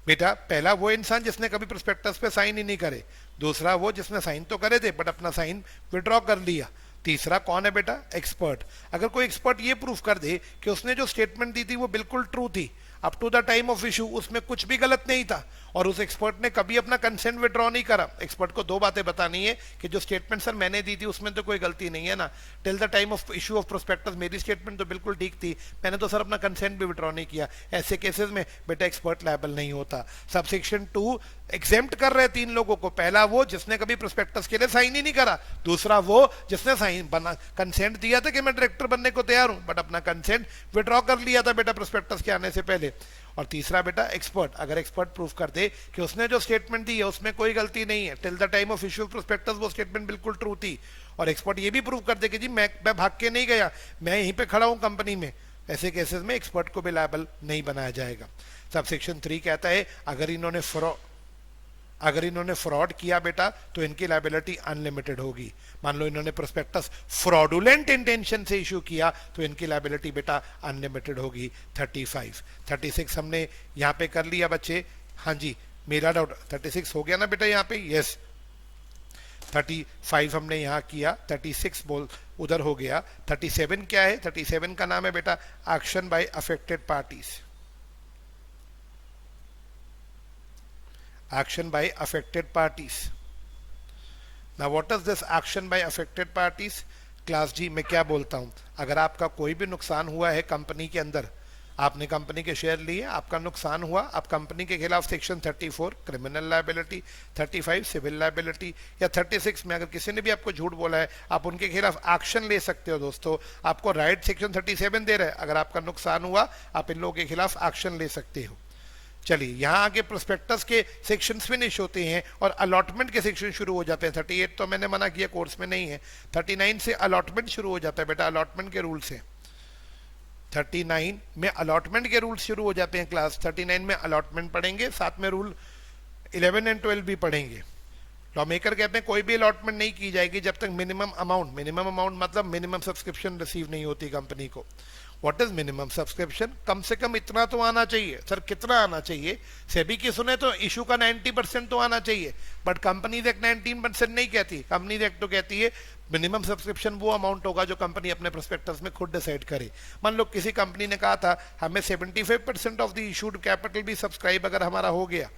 बेटा पहला वो इंसान जिसने कभी प्रोस्पेक्टस पे साइन ही नहीं करे, दूसरा वो जिसने साइन तो करे थे बट अपना साइन विड्रॉ कर लिया, तीसरा कौन है बेटा? एक्सपर्ट। अगर कोई एक्सपर्ट ये प्रूफ कर दे कि उसने जो स्टेटमेंट दी थी वो बिल्कुल ट्रू थी, up to the time of issue उसमें कुछ भी गलत नहीं था, और उस एक्सपर्ट ने कभी अपना कंसेंट विड्रॉ नहीं करा। एक्सपर्ट को 2 बातें बतानी है कि जो स्टेटमेंट सर मैंने दी थी उसमें तो कोई गलती नहीं है ना, till the time of issue of prospectus मेरी स्टेटमेंट तो बिल्कुल ठीक थी, मैंने तो सर अपना कंसेंट भी विड्रॉ नहीं किया। ऐसे केसेस में बेटा एक्सपर्ट लायबल नहीं होता। सबसेक्शन 2 एग्जेम्प्ट कर रहे 3 लोगों को, पहला वो जिसने कभी प्रोस्पेक्टस के लिए साइन ही नहीं करा, दूसरा वो जिसने साइन बना कंसेंट दिया था कि मैं डायरेक्टर बनने को तैयार हूं बट अपना कंसेंट विड्रॉ कर लिया था बेटा प्रोस्पेक्टस के आने से पहले, और तीसरा बेटा एक्सपर्ट। अगर एक्सपर्ट प्रूफ कर दे कि उसने जो स्टेटमेंट दी है उसमें कोई गलती नहीं है, till the time of issue prospectus वो स्टेटमेंट बिल्कुल ट्रू थी, और एक्सपर्ट ये भी प्रूफ कर दे कि जी मैं भाग के नहीं गया, मैं यहीं पे खड़ा हूं कंपनी में, ऐसे केसेस में एक्सपर्ट को भी लायबल नहीं बनाया जाएगा। सबसेक्शन 3 कहता है अगर इन्होंने फ्रॉड किया बेटा तो इनकी लायबिलिटी अनलिमिटेड होगी। मान लो इन्होंने प्रोस्पेक्टस फ्रॉडुलेंट इंटेंशन से इशू किया तो इनकी लायबिलिटी बेटा अनलिमिटेड होगी। 36 हमने यहाँ पे कर लिया बच्चे। हाँ जी, मेरा डाउट 36 हो गया ना बेटा यहाँ पे? यस। 35 हमने यहाँ किया, 36 बोल उधर हो गया। 37 क्या है? 37 का नाम है बेटा action by affected parties. Action by affected parties. Now what is this action by affected parties? Class जी मैं क्या बोलता हूं, अगर आपका कोई भी नुकसान हुआ है कंपनी के अंदर, आपने कंपनी के शेयर लिए, आपका नुकसान हुआ, आप कंपनी के खिलाफ section 34 criminal liability, 35 civil liability या 36 में अगर किसी ने भी आपको झूठ बोला है आप उनके खिलाफ एक्शन ले सकते हो। दोस्तों आपको राइट सेक्शन 37 दे रहा है, अगर आपका नुकसान हुआ आप इन लोगों के खिलाफ एक्शन ले सकते हो। चलिए यहाँ आगे प्रोस्पेक्टस के सेक्शंस फिनिश होते हैं और अलॉटमेंट के सेक्शन शुरू हो जाते हैं। 38 तो मैंने मना किया, कोर्स में नहीं है। 39 से अलॉटमेंट शुरू हो जाता है बेटा, अलॉटमेंट के रूल से। 39 में अलॉटमेंट के रूल शुरू हो जाते हैं क्लास। 39 में अलॉटमेंट पढ़ेंगे, साथ में रूल 11 एंड 12 भी पढ़ेंगे। लॉ मेकर कहते हैं कोई भी अलॉटमेंट नहीं की जाएगी जब तक मिनिमम अमाउंट मतलब मिनिमम सब्सक्रिप्शन रिसीव नहीं होती कंपनी को। What is minimum subscription? कम से कम इतना तो आना चाहिए। सर कितना आना चाहिए? सेबी की सुने तो इशू का 90% तो आना चाहिए, बट कंपनीज एक्ट 19% नहीं कहती। कंपनीज एक्ट तो कहती है मिनिमम सब्सक्रिप्शन वो अमाउंट होगा जो कंपनी अपने प्रोस्पेक्टस में खुद डिसाइड करे। मान लो किसी कंपनी ने कहा था हमें 75% ऑफ द इशूड कैपिटल भी सब्सक्राइब अगर हमारा हो गया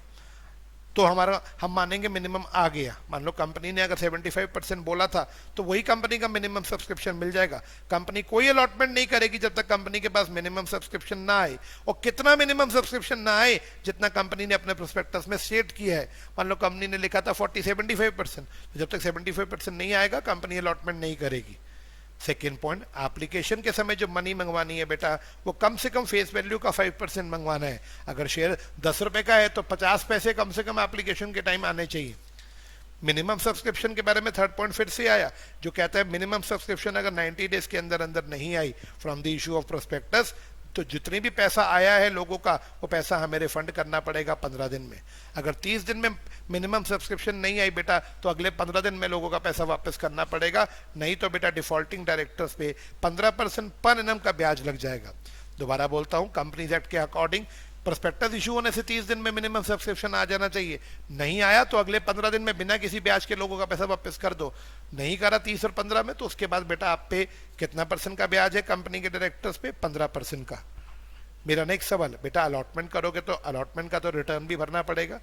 तो हम मानेंगे मिनिमम आ गया। मान लो कंपनी ने अगर 75% बोला था तो वही कंपनी का मिनिमम सब्सक्रिप्शन मिल जाएगा। कंपनी कोई अलॉटमेंट नहीं करेगी जब तक कंपनी के पास मिनिमम सब्सक्रिप्शन ना आए। और कितना मिनिमम सब्सक्रिप्शन ना आए? जितना कंपनी ने अपने प्रोस्पेक्टस में स्टेट किया है। मान लो कंपनी ने लिखा था 75%, तो जब तक 75% नहीं आएगा कंपनी अलॉटमेंट नहीं करेगी। सेकेंड पॉइंट, एप्लीकेशन के समय जो मनी मंगवानी है बेटा वो कम से कम फेस वैल्यू का 5% मंगवाना है। अगर शेयर 10 रुपए का है तो 50 पैसे कम से कम एप्लीकेशन के टाइम आने चाहिए। मिनिमम सब्सक्रिप्शन के बारे में थर्ड पॉइंट फिर से आया जो कहता है मिनिमम सब्सक्रिप्शन अगर 90 डेज के अंदर अंदर नहीं आई from the issue of prospectus तो जितनी भी पैसा आया है लोगों का वो पैसा हमें रिफंड करना पड़ेगा 15 दिन में। अगर 30 दिन में मिनिमम सब्सक्रिप्शन नहीं आई बेटा तो अगले 15 दिन में लोगों का पैसा वापस करना पड़ेगा, नहीं तो बेटा डिफॉल्टिंग डायरेक्टर्स पे 15% पर एनम का ब्याज लग जाएगा। दोबारा बोलता हूं, कंपनीज एक्ट के अकॉर्डिंग प्रोस्पेक्टस इशू होने से 30 दिन में मिनिमम सब्सक्रिप्शन आ जाना चाहिए। नहीं आया तो अगले 15 दिन में बिना किसी ब्याज के लोगों का पैसा वापस कर दो। नहीं करा 30 और 15 में तो उसके बाद बेटा आप पे कितना % का ब्याज है कंपनी के डायरेक्टर्स पे? 15% का। मेरा नेक्स्ट सवाल, बेटा अलॉटमेंट करोगे तो अलॉटमेंट का तो रिटर्न भी भरना पड़ेगा,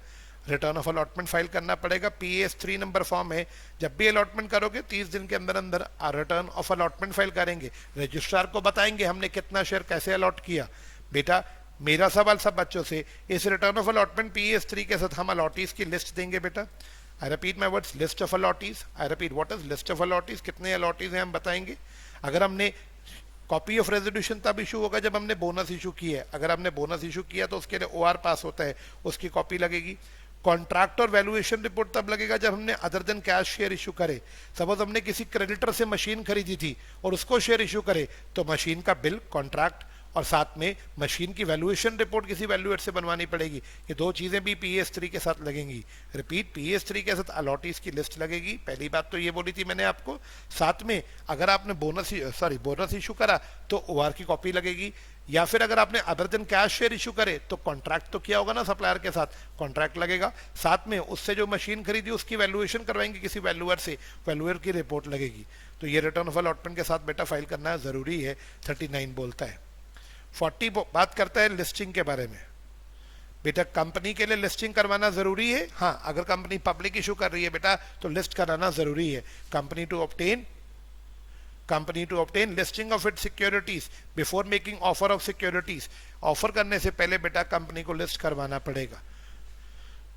रिटर्न ऑफ अलॉटमेंट फाइल करना पड़ेगा। PAS 3 नंबर फॉर्म है। जब भी अलॉटमेंट करोगे 30 दिन के अंदर अंदर रिटर्न ऑफ अलॉटमेंट फाइल करेंगे। रजिस्ट्रार को बताएंगे हमने कितना शेयर कैसे अलॉट किया। बेटा मेरा सवाल सब बच्चों से, इस रिटर्न ऑफ अलॉटमेंट PAS 3 के साथ हम अलॉटीज की लिस्ट देंगे बेटा। I repeat my words, list of allottees. I repeat, what is list of allottees? कितने अलॉटीज हैं हम बताएंगे। अगर हमने कॉपी ऑफ रेजोल्यूशन तब इशू होगा जब हमने बोनस इशू किया है। अगर हमने बोनस इशू किया तो उसके लिए OR पास होता है, उसकी कॉपी लगेगी। कॉन्ट्रैक्ट और वैल्यूएशन रिपोर्ट तब लगेगा जब हमने other than cash share issue करे। सपोज हमने किसी क्रेडिटर से मशीन खरीदी थी और उसको शेयर इशू करे तो मशीन का बिल, कॉन्ट्रैक्ट और साथ में मशीन की वैल्यूएशन रिपोर्ट किसी वैल्यूएट से बनवानी पड़ेगी। ये दो चीजें भी PAS 3 के साथ लगेंगी। रिपीट, PAS 3 के साथ अलॉटीज की लिस्ट लगेगी। पहली बात तो ये बोली थी मैंने आपको। साथ में अगर आपने बोनस इशू करा तो OR की कॉपी लगेगी, या फिर अगर आपने other than cash share issue करे तो कॉन्ट्रैक्ट तो किया होगा ना सप्लायर के साथ, कॉन्ट्रैक्ट लगेगा। साथ में उससे जो मशीन खरीदी उसकी वैल्यूएशन करवाएंगे किसी वैल्यूअर से, वैल्यूअर की रिपोर्ट लगेगी। तो ये रिटर्न ऑफ अलॉटमेंट के साथ बेटा फाइल करना जरूरी है, 39 बोलता है। 40 बात करता है लिस्टिंग के बारे में। बेटा कंपनी के लिए लिस्टिंग करवाना जरूरी है। हाँ, अगर कंपनी पब्लिक इशू कर रही है बेटा तो लिस्ट कराना जरूरी है। Company to obtain listing of its securities before making offer of securities. Offer करने से पहले बेटा कंपनी को लिस्ट करवाना पड़ेगा।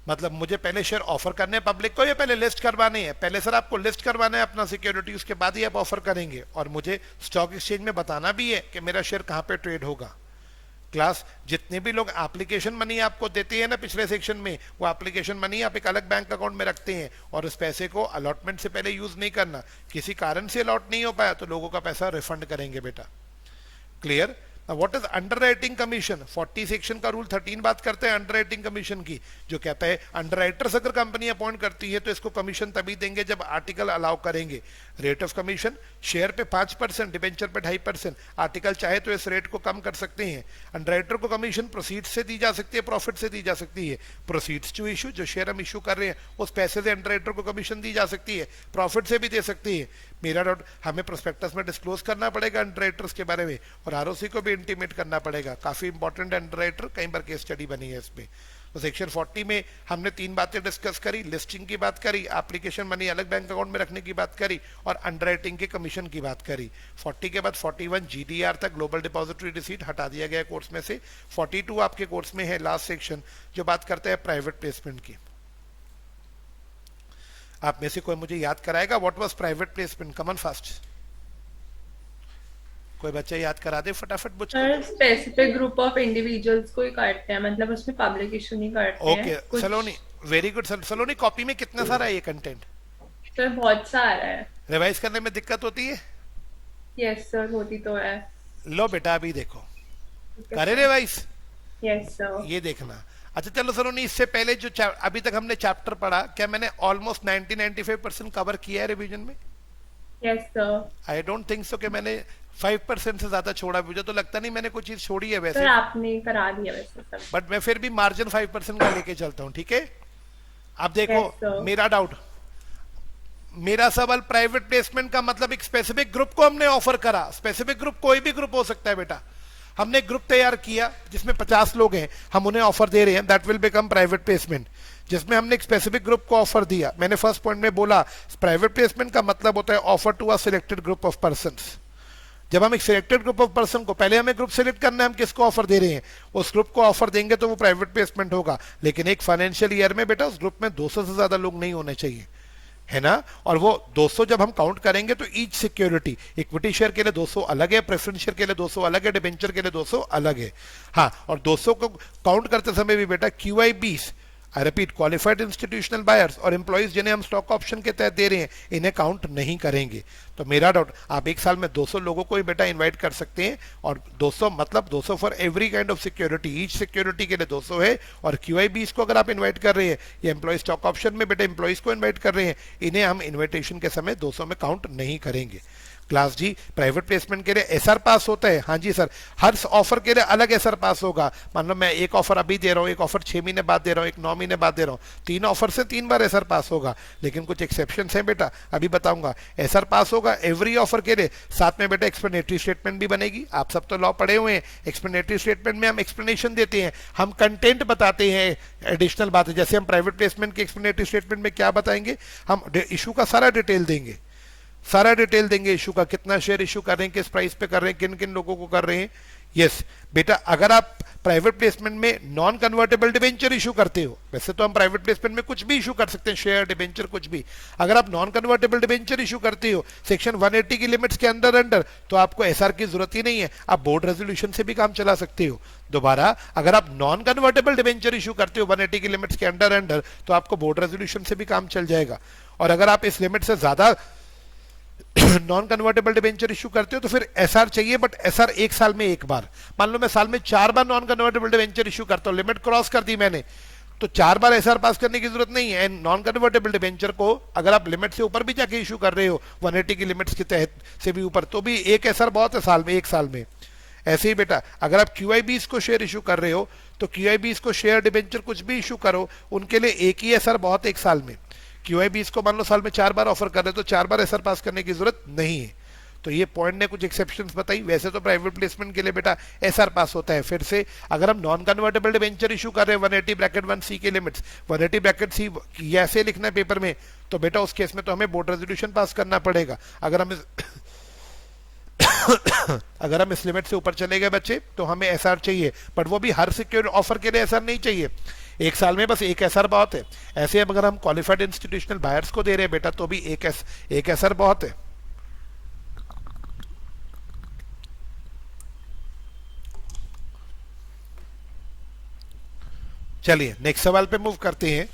मतलब मुझे पहले शेयर ऑफर करने हैं पब्लिक को या पहले लिस्ट करवाने हैं? पहले सर आपको लिस्ट करवाना है अपना सिक्योरिटी, उसके बाद ही आप ऑफर करेंगे। और मुझे स्टॉक एक्सचेंज में बताना भी है कि मेरा शेयर कहां पे ट्रेड होगा। क्लास, जितने भी लोग एप्लीकेशन मनी आपको देते हैं ना पिछले सेक्शन में, वो एप्लीकेशन मनी आप एक अलग बैंक अकाउंट में रखते हैं और उस पैसे को अलॉटमेंट से पहले यूज नहीं करना। किसी कारण से अलॉट नहीं हो पाया तो लोगों का पैसा रिफंड करेंगे बेटा। Clear? What is underwriting commission? 40 section का रूल 13 बात करते हैं अंडरराइटिंग कमीशन की, जो कहता है अंडरराइटर्स अगर कंपनी अपॉइंट करती है तो इसको कमीशन तभी देंगे जब आर्टिकल अलाउ करेंगे। रेट ऑफ कमीशन, शेयर पे 5%, डिबेंचर पे 2.5%। आर्टिकल चाहे तो इस रेट को कम कर सकते हैं। अंडरराइटर को कमीशन प्रोसीड से दी जा सकती है, प्रॉफिट से दी जा सकती है। प्रोसीड्स टू इशू, जो शेयर हम इशू कर रहे हैं उस पैसे से अंडरराइटर को कमीशन दी जा सकती है, प्रॉफिट से भी दे सकती है। मेरा डाउट, हमें प्रोस्पेक्टस में डिस्क्लोज करना पड़ेगा अंडरराइटर्स के बारे में और ROC को भी इंटीमेट करना पड़ेगा। काफी इंपॉर्टेंट अंडरराइटर, कई बार केस स्टडी बनी है इसमें। तो सेक्शन 40 में हमने 3 बातें डिस्कस करी, लिस्टिंग की बात करी, एप्लीकेशन मनी अलग बैंक अकाउंट में रखने की बात करी और अंडरराइटिंग के कमीशन की बात करी। 40 के बाद 41 GDR तक, ग्लोबल डिपॉजिटरी रिसीट, हटा दिया गया कोर्स में से। 42 आपके कोर्स में है लास्ट सेक्शन, जो बात करते हैं प्राइवेट प्लेसमेंट की। आप में से कोई मुझे याद कराएगा what was private placement? Come on fast, कोई बच्चा याद करा दे फटाफट मुझको। Sir specific group of individuals को ही करते हैं, मतलब उसमें पब्लिक इशू नहीं करते हैं। ओके सलोनी, वेरी गुड सलोनी। कॉपी में कितना सारा है ये कंटेंट? सर बहुत सारा है। रिवाइज करने में दिक्कत होती है? यस सर, होती तो है। लो बेटा अभी देखो, करे रिवाइज। Yes sir. ये देखना। अच्छा चलो सलोनी, इससे पहले जो अभी तक हमने चैप्टर पढ़ा, क्या मैंने ऑलमोस्ट 90-95% कवर किया है रिवीजन में? Yes sir. I don't think so कि मैंने 5% से ज्यादा छोड़ा। मुझे तो लगता नहीं मैंने कोई चीज छोड़ी है सर वैसे, आपने करा दिया वैसे सब। बट मैं फिर भी मार्जिन 5% का लेके चलता हूँ, ठीक है? अब देखो Yes, sir. मेरा डाउट, मेरा सवाल, प्राइवेट प्लेसमेंट का मतलब एक स्पेसिफिक ग्रुप को हमने ऑफर करा। स्पेसिफिक ग्रुप कोई भी ग्रुप हो सकता है बेटा। हमने ग्रुप तैयार किया जिसमें 50 लोग हैं, हम उन्हें ऑफर दे रहे हैं, that will become private placement. जिसमें हमने एक स्पेसिफिक ग्रुप को ऑफर दिया, मैंने फर्स्ट पॉइंट में बोला प्राइवेट प्लेसमेंट का मतलब होता है offer to a selected group of persons. जब हम एक सिलेक्टेड ग्रुप ऑफ पर्सन को, पहले हमें ग्रुप सिलेक्ट करना है हम किसको ऑफर दे रहे हैं, उस ग्रुप को ऑफर देंगे तो वो प्राइवेट प्लेसमेंट होगा। लेकिन एक फाइनेंशियल ईयर में बेटा उस ग्रुप में 200 से ज्यादा लोग नहीं होने चाहिए, है ना? और वो 200 जब हम काउंट करेंगे तो ईच सिक्योरिटी, इक्विटी शेयर के लिए 200 अलग है, प्रेफरेंस शेयर के लिए 200 अलग है, डिबेंचर के लिए 200 अलग है। हाँ, और 200 को काउंट करते समय भी बेटा QIBs, I repeat, qualified institutional buyers और एम्प्लॉइज जिन्हें हम स्टॉक ऑप्शन के तहत दे रहे हैं, इन्हें काउंट नहीं करेंगे। तो मेरा डाउट, आप एक साल में 200 लोगों को ही बेटा इनवाइट कर सकते हैं, और 200 मतलब 200 for every kind of security, each security के लिए 200 है। और QIBs को अगर आप इन्वाइट कर रहे हैं, या एम्प्लॉय स्टॉक ऑप्शन में बेटा एम्प्लॉइज को इन्वाइट कर रहे हैं, इन्हें हम इन्विटेशन के समय 200 में काउंट नहीं करेंगे। क्लास जी, प्राइवेट प्लेसमेंट के लिए SR पास होता है? हाँ जी सर, हर ऑफर के लिए अलग SR पास होगा। मान लो मैं एक ऑफर अभी दे रहा हूँ, एक ऑफर 6 महीने बाद दे रहा हूँ, एक 9 महीने बाद दे रहा हूँ, 3 ऑफर से 3 बार SR पास होगा। लेकिन कुछ एक्सेप्शन हैं बेटा, अभी बताऊंगा। SR पास होगा एवरी ऑफर के लिए, साथ में बेटा एक्सप्लेनेटरी स्टेटमेंट भी बनेगी। आप सब तो लॉ पढ़े हुए हैं, एक्सप्लेनेटरी स्टेटमेंट में हम एक्सप्लेनेशन देते हैं, हम कंटेंट बताते हैं, एडिशनल बातें। जैसे हम प्राइवेट प्लेसमेंट के एक्सप्लेनेटरी स्टेटमेंट में क्या बताएंगे, हम इशू का सारा डिटेल देंगे, सारा डिटेल देंगे इशू का, कितना शेयर इशू कर रहे हैं, किस प्राइस पे कर रहे हैं, किन किन लोगों को कर रहे हैं। यस बेटा, अगर आप प्राइवेट प्लेसमेंट में नॉन कन्वर्टेबल डिबेंचर इशू करते हो, वैसे तो हम प्राइवेट प्लेसमेंट में कुछ भी इशू कर सकते हैं, शेयर, डिबेंचर, कुछ भी। अगर आप नॉन कन्वर्टेबल डिबेंचर इशू करते हो सेक्शन 180 की लिमिट्स के अंडर तो आपको SR की जरूरत ही नहीं है, आप बोर्ड रेजोल्यूशन से भी काम चला सकते हो। दोबारा, अगर आप नॉन कन्वर्टेबल डिबेंचर इशू करते हो 180 की लिमिट्स के अंडर तो आपको बोर्ड रेजोल्यूशन से भी काम चल जाएगा। और अगर आप इस लिमिट से ज्यादा नॉन कन्वर्टेबल डिबेंचर इशू करते हो तो फिर SR चाहिए, बट SR एक साल में एक बार। मान लो मैं साल में 4 बार नॉन कन्वर्टेबल डिबेंचर इशू करता हूं, लिमिट क्रॉस कर दी मैंने, तो 4 बार SR पास करने की जरूरत नहीं है। नॉन कन्वर्टेबल डिबेंचर को अगर आप लिमिट से ऊपर भी जाके इशू कर रहे हो 180 की लिमिट्स के तहत से भी ऊपर, तो भी एक SR बहुत है साल में, एक साल में। ऐसे ही बेटा, अगर आप QIBs को शेयर इशू कर रहे हो तो QIBs को शेयर, डिबेंचर कुछ भी इशू करो, उनके लिए एक ही SR बहुत है एक साल में। QIBs को मान लो साल में 4 बार ऑफर कर रहे हो तो 4 बार SR पास करने की जरूरत नहीं है। तो ये पॉइंट ने कुछ एक्सेप्शंस बताई। वैसे तो प्राइवेट प्लेसमेंट के लिए बेटा SR पास होता है। फिर से अगर हम नॉन कन्वर्टेबल डिबेंचर इशू कर रहे हैं 180(1) के लिमिट्स, 180(c) ये ऐसे लिखना है पेपर में, तो बेटा उस केस में तो हमें बोर्ड रेजोल्यूशन पास करना पड़ेगा। अगर हम अगर हम इस लिमिट से ऊपर चले गए बच्चे तो हमें SR चाहिए, बट वो भी हर सिक्योर ऑफर के लिए SR नहीं चाहिए, एक साल में बस एक SR बहुत है। ऐसे अगर हम क्वालिफाइड इंस्टीट्यूशनल बायर्स को दे रहे हैं बेटा तो भी एक SR बहुत है। चलिए नेक्स्ट सवाल पे मूव करते हैं।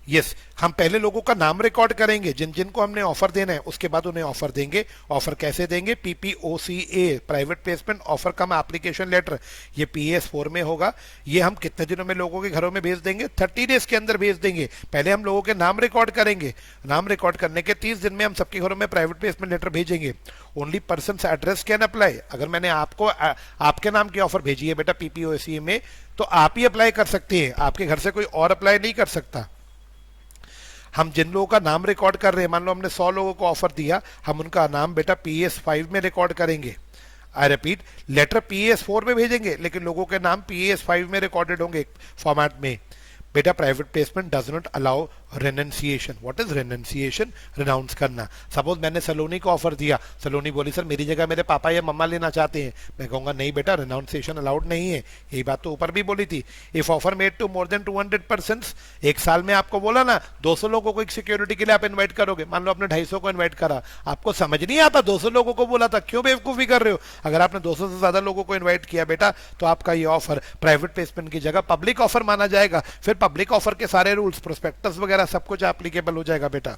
यस, हम पहले लोगों का नाम रिकॉर्ड करेंगे जिन जिनको हमने ऑफर देना है, उसके बाद उन्हें ऑफर देंगे। ऑफर कैसे देंगे? PPOCA, प्राइवेट प्लेसमेंट ऑफर कम एप्लीकेशन लेटर, ये PS4 में होगा। ये हम कितने दिनों में लोगों के घरों में भेज देंगे? 30 डेज के अंदर भेज देंगे। पहले हम लोगों के नाम रिकॉर्ड करेंगे, नाम रिकॉर्ड करने के 30 दिन में हम सबके घरों में प्राइवेट प्लेसमेंट लेटर भेजेंगे। Only person address can apply. अगर मैंने आपको आपके नाम की ऑफर भेजी है बेटा PPOCA में, तो आप ही अप्लाई कर सकते हैं, आपके घर से कोई और अप्लाई नहीं कर सकता। हम जिन लोगों का नाम रिकॉर्ड कर रहे हैं, मान लो हमने 100 लोगों को ऑफर दिया, हम उनका नाम बेटा PS5 में रिकॉर्ड करेंगे। आई रिपीट, लेटर PAS4 में भेजेंगे लेकिन लोगों के नाम PAS5 में रिकॉर्डेड होंगे फॉर्मेट में। बेटा private placement does not allow renunciation. What is renunciation? Renounce करना। सपोज मैंने सलोनी को ऑफर दिया, सलोनी बोली सर मेरी जगह मेरे पापा या मम्मा लेना चाहते हैं, मैं कहूंगा नहीं बेटा रिनाउंसिएशन अलाउड नहीं है। यही बात तो ऊपर भी बोली थी। If offer made to more than 200 person, एक साल में आपको बोला ना 200 लोगों को एक सिक्योरिटी के लिए आप इन्वाइट करोगे, मान लो आपने 250 को इन्वाइट करा, आपको समझ नहीं आता 200 लोगों को बोला था, क्यों बेवकूफी कर रहे हो? अगर आपने 200 से ज्यादा लोगों को इन्वाइट किया बेटा तो आपका ये ऑफर प्राइवेट प्लेसमेंट की जगह पब्लिक ऑफर माना जाएगा। फिर पब्लिक ऑफर के सारे रूल्स, प्रोस्पेक्टस वगैरह सब कुछ एप्लीकेबल हो जाएगा बेटा।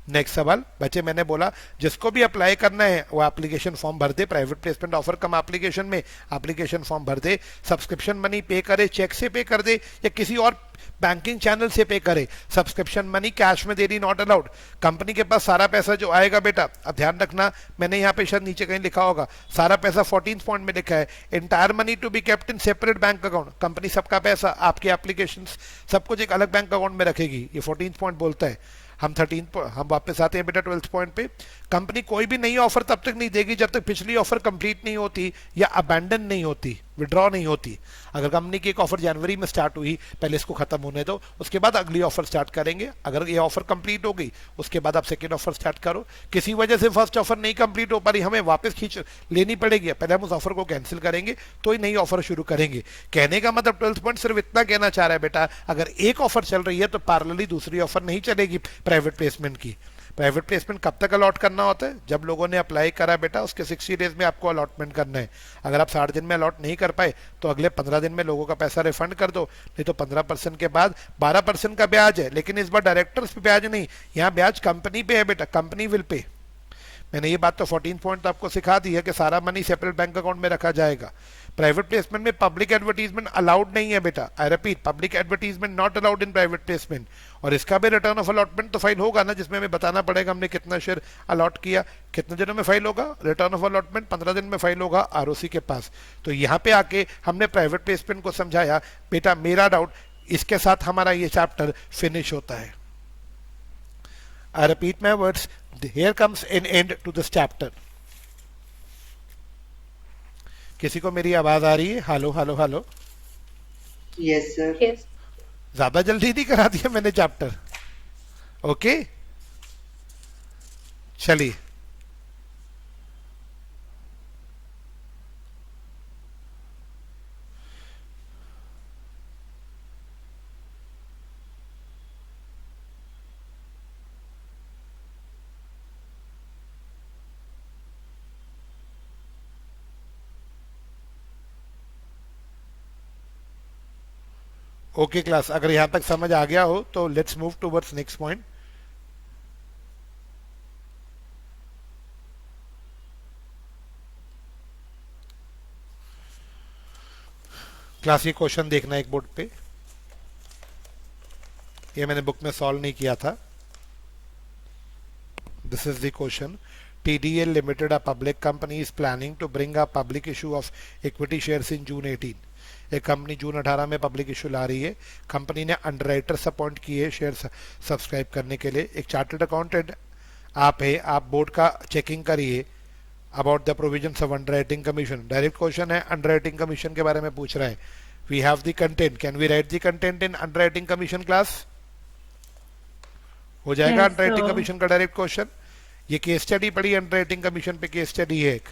नेक्स्ट सवाल बच्चे, मैंने बोला जिसको भी अप्लाई करना है वो एप्लीकेशन फॉर्म भर दे, प्राइवेट प्लेसमेंट ऑफर कम एप्लीकेशन में एप्लीकेशन फॉर्म भर दे, सब्सक्रिप्शन मनी पे करे, चेक से पे कर दे या किसी और बैंकिंग चैनल से पे करे। सब्सक्रिप्शन मनी कैश में देनी नॉट अलाउड। कंपनी के पास सारा पैसा जो आएगा बेटा, अब ध्यान रखना, मैंने यहाँ पे शायद नीचे कहीं लिखा होगा, सारा पैसा 14 पॉइंट में लिखा है, entire money to be kept in separate bank account. Company सबका पैसा, आपके एप्लीकेशन सब कुछ एक अलग बैंक अकाउंट में रखेगी, ये 14 पॉइंट बोलता है। हम वापस आते हैं बेटा 12th पॉइंट पे। कंपनी कोई भी नई ऑफर तब तक नहीं देगी जब तक पिछली ऑफर कंप्लीट नहीं होती या अबैंडन नहीं होती, विड्रॉ नहीं होती। अगर कंपनी की एक ऑफर जनवरी में स्टार्ट हुई, पहले इसको खत्म होने दो, उसके बाद अगली ऑफर स्टार्ट करेंगे। अगर ये ऑफर कंप्लीट हो गई उसके बाद आप सेकेंड ऑफर स्टार्ट करो। किसी वजह से फर्स्ट ऑफर नहीं कंप्लीट हो पा रही, हमें वापस खींच लेनी पड़ेगी, पहले हम उस ऑफर को कैंसिल करेंगे तो ही नई ऑफर शुरू करेंगे। कहने का मतलब 12th पॉइंट सिर्फ इतना कहना चाह रहा है बेटा, अगर एक ऑफर चल रही है तो पैरेलली दूसरी ऑफर नहीं चलेगी प्राइवेट प्लेसमेंट की। प्राइवेट प्लेसमेंट कब तक अलॉट करना होता है? जब लोगों ने अप्लाई करा बेटा उसके 60 डेज में आपको अलॉटमेंट करना है। अगर आप 60 दिन में अलॉट नहीं कर पाए तो अगले 15 दिन में लोगों का पैसा रिफंड कर दो, नहीं तो 15% के बाद 12% का ब्याज है, लेकिन इस बार डायरेक्टर्स पे ब्याज नहीं, यहाँ ब्याज कंपनी पे है बेटा, कंपनी विल पे। मैंने ये बात तो 14 पॉइंट आपको सिखा दी है कि सारा मनी सेपरेट बैंक अकाउंट में रखा जाएगा। प्राइवेट प्लेसमेंट में पब्लिक एडवर्टीजमेंट अलाउड नहीं है बेटा, I repeat public advertisement not allowed in private placement. और इसका भी रिटर्न ऑफ अलॉटमेंट तो फाइल होगा ना, जिसमें हमें बताना पड़ेगा हमने कितना शेयर अलॉट किया, कितने दिनों में फाइल होगा। रिटर्न ऑफ अलॉटमेंट 15 दिन में फाइल होगा ROC के पास। तो यहाँ पे आके हमने प्राइवेट प्लेसमेंट को समझाया बेटा। मेरा डाउट, इसके साथ हमारा ये चैप्टर फिनिश होता है। I repeat my words, here comes an end to this chapter. किसी को मेरी आवाज आ रही है? Hello hello hello. Yes sir. Yes. ज्यादा जल्दी नहीं करा दिया मैंने चैप्टर? ओके चलिए। ओके क्लास, अगर यहां तक समझ आ गया हो तो let's move towards next point. Class ये क्वेश्चन देखना एक बोर्ड पे, ये मैंने बुक में सॉल्व नहीं किया था। This is the question. TDL Limited, a public company, is planning to bring a public issue of equity shares in June 18। एक कंपनी जून 18 में पब्लिक इशू ला रही है। कंपनी ने अंडरराइटर्स अपॉइंट किए शेयर सब्सक्राइब करने के लिए। एक चार्टर्ड अकाउंटेंट आप है, आप बोर्ड का चेकिंग करिए about the provisions of underwriting commission. Direct question है, अंडरराइटिंग कमीशन के बारे में पूछ रहा है। We have the content, can we write the content in underwriting commission class? हो जाएगा अंडरराइटिंग कमीशन का डायरेक्ट क्वेश्चन। ये केस स्टडी पढ़ी, अंडरराइटिंग कमीशन पे केस स्टडी है एक।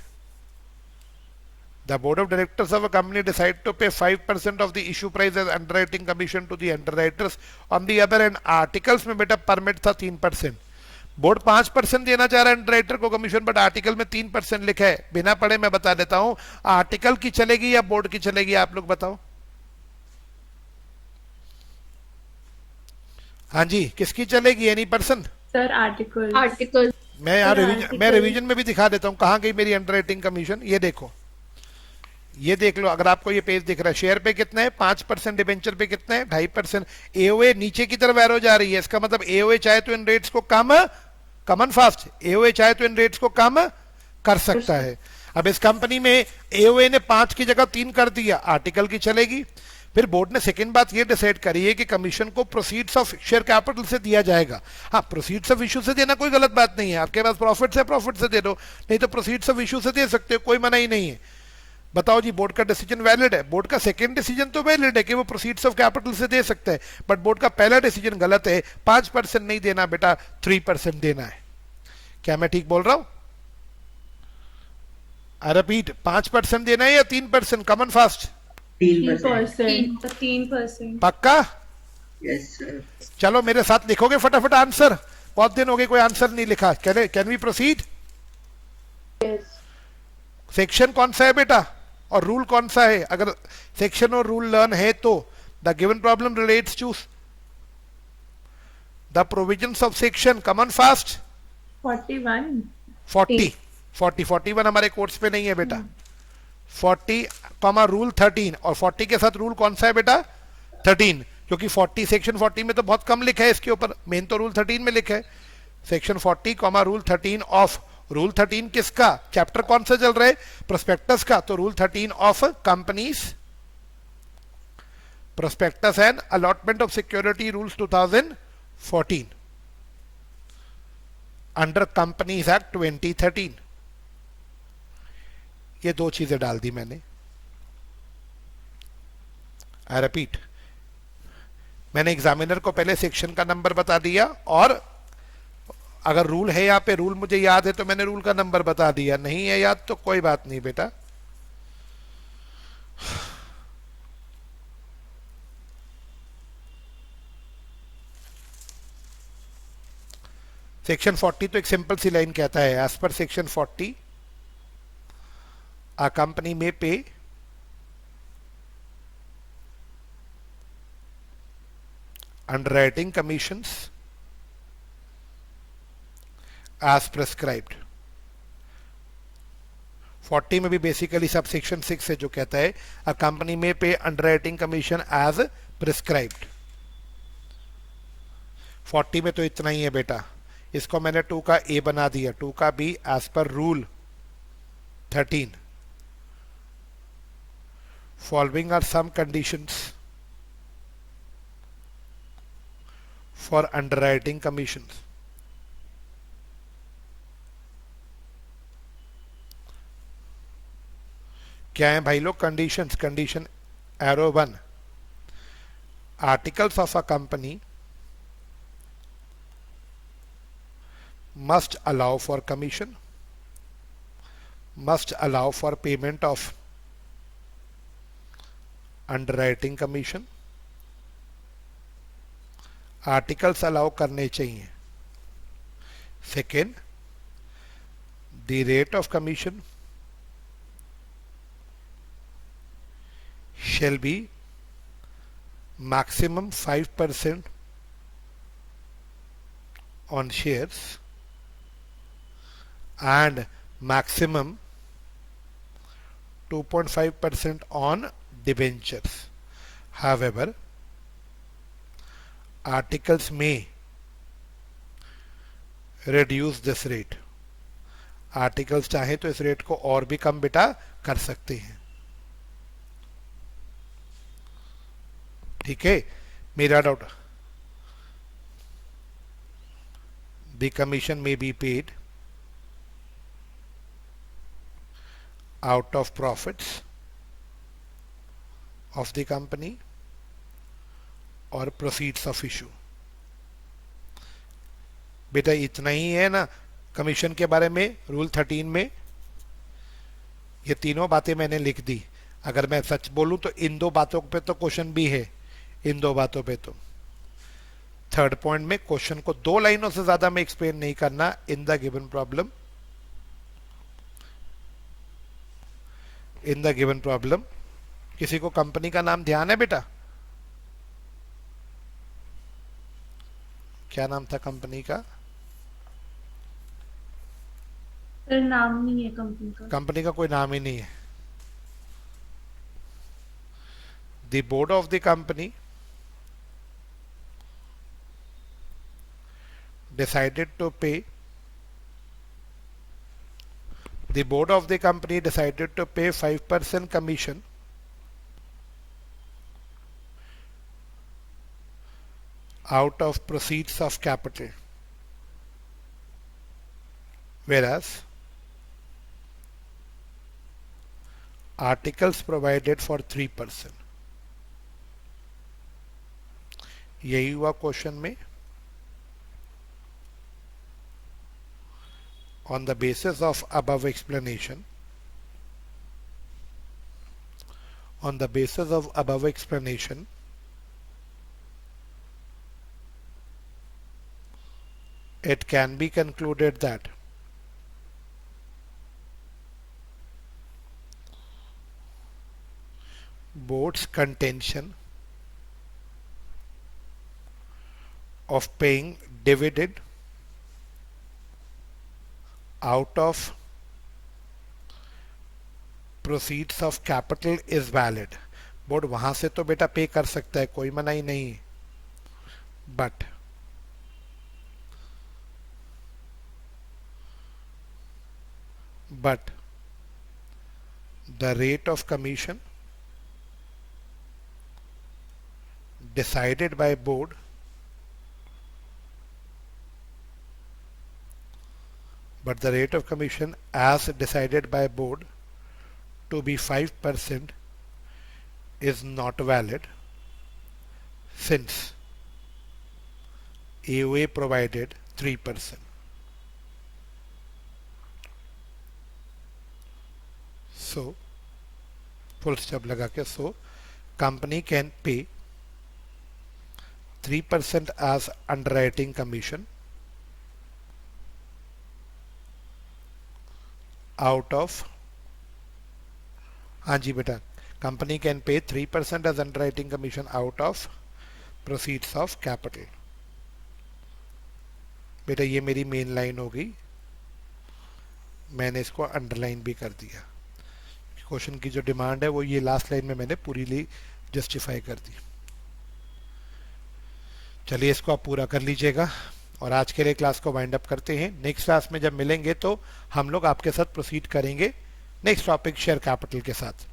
The board of directors of a company decide to pay 5% of the issue price as underwriting commission to the underwriters. On the other hand, articles में बेटा परमिट था 3%। बोर्ड 5% देना चाह रहा है अंडरराइटर को कमीशन, बट आर्टिकल में 3% लिखा है। बिना पढ़े मैं बता देता हूं, आर्टिकल की चलेगी या बोर्ड की चलेगी, आप लोग बताओ। हाँ जी, किसकी चलेगी? Any person? Sir article. मैं यहाँ रिवीजन में भी दिखा देता हूँ कहाँ गई मेरी अंडरराइटिंग कमीशन। ये देखो, ये देख लो, अगर आपको ये पेज दिख रहा है, शेयर पे कितना है 5%, डिबेंचर पे कितना है 2.5%। एओए नीचे की तरफ एरो जा रही है, इसका मतलब एओए चाहे तो इन रेट्स को कम फास्ट, एओए चाहे तो इन रेट्स को कम कर सकता है। अब इस कंपनी में एओए ने 5 की जगह 3 कर दिया, आर्टिकल की चलेगी। फिर बोर्ड ने सेकंड बात ये डिसाइड करी है कि कमीशन को प्रोसीड्स ऑफ शेयर कैपिटल से दिया जाएगा। हाँ, प्रोसीड्स ऑफ इशू से देना कोई गलत बात नहीं है, आपके पास प्रॉफिट है प्रॉफिट से दे दो, नहीं तो प्रोसीड्स ऑफ इशू से दे सकते हो, कोई मना ही नहीं है। बताओ जी, बोर्ड का डिसीजन वैलिड है? बोर्ड का सेकंड डिसीजन तो वैलिड है कि वो प्रोसीड्स ऑफ कैपिटल से दे सकते हैं, बट बोर्ड का पहला डिसीजन गलत है। 5% नहीं देना बेटा, 3% देना है। क्या मैं ठीक बोल रहा हूं? आई रिपीट, 5% देना है या 3%? कमन फास्ट 3%। 3%। पक्का? Yes sir. चलो मेरे साथ लिखोगे फटाफट आंसर, बहुत दिन हो गए कोई आंसर नहीं लिखा। Can we proceed? सेक्शन कौन सा है बेटा और रूल कौन सा है? अगर सेक्शन और रूल लर्न है तो the given problem relates to the provisions of section. Come on fast 41। 41 हमारे कोर्स पे नहीं है बेटा। 40 कॉमा रूल 13, और 40 के साथ रूल कौन सा है बेटा? 13, क्योंकि 40 सेक्शन 40 में तो बहुत कम लिखा है इसके ऊपर, मेन तो रूल 13 में लिखा है। Section 40 comma rule 13 of, rule 13 किसका? चैप्टर कौन सा चल रहा है? प्रोस्पेक्टस का, तो rule 13 of companies prospectus and allotment of security rules 2014 under companies act 2013। ये दो चीजें डाल दी मैंने। आई रिपीट, मैंने एग्जामिनर को पहले सेक्शन का नंबर बता दिया, और अगर रूल है यहाँ पे, रूल मुझे याद है तो मैंने रूल का नंबर बता दिया, नहीं है याद तो कोई बात नहीं बेटा। सेक्शन 40 तो एक सिंपल सी लाइन कहता है, as per section 40 a company may pay underwriting commissions as prescribed। 40 में भी बेसिकली सब सेक्शन 6 है जो कहता है a company may pay underwriting commission as prescribed। 40 में तो इतना ही है बेटा, इसको मैंने 2 का ए बना दिया, 2 का B as per rule 13। Following are some conditions for underwriting commissions। क्या है भाई लोग conditions? Condition arrow 1, articles of a company must allow for commission, must allow for payment of underwriting commission. Articles allow करने चाहिए। Second, the rate of commission shall be maximum 5% on shares and maximum 2.5% on debentures। However, articles may reduce this rate। Articles चाहे तो इस रेट को और भी कम बेटा कर सकते हैं। ठीक है, मेरा डाउट, द कमीशन में be paid out of profits of the company or proceeds of issue। बेटा इतना ही है ना कमीशन के बारे में रूल 13 में? ये तीनों बातें मैंने लिख दी। अगर मैं सच बोलूं तो इन दो बातों पे तो क्वेश्चन भी है, इन दो बातों पे तो। थर्ड पॉइंट में क्वेश्चन को 2 लाइनों से ज्यादा में एक्सप्लेन नहीं करना in the given problem. In the given problem किसी को कंपनी का नाम ध्यान है बेटा? क्या नाम था कंपनी का? सर नाम नहीं है कंपनी का। कंपनी का कोई नाम ही नहीं है। The board of the company decided to pay the board of the company decided to pay 5% commission out of proceeds of capital, whereas articles provided for 3%. यही हुआ क्वेश्चन में. On the basis of above explanation, it can be concluded that board's contention of paying dividend out of proceeds of capital is valid. Board वहां से तो बेटा पे कर सकता है, कोई मनाही नहीं, but the rate of commission decided by board as decided by board to be 5% is not valid, since AOA provided 3%. So, full stop लगा के, so company can pay 3% as underwriting commission out of, हाँ जी बेटा, company can pay 3% as underwriting commission out of proceeds of capital. बेटा ये मेरी मेन लाइन हो गई, मैंने इसको अंडरलाइन भी कर दिया. क्वेश्चन की जो डिमांड है वो ये लास्ट लाइन में मैंने पूरी जस्टिफाई कर दी. चलिए इसको आप पूरा कर लीजिएगा और आज के लिए क्लास को वाइंड अप करते हैं. नेक्स्ट क्लास में जब मिलेंगे तो हम लोग आपके साथ प्रोसीड करेंगे नेक्स्ट टॉपिक शेयर कैपिटल के साथ.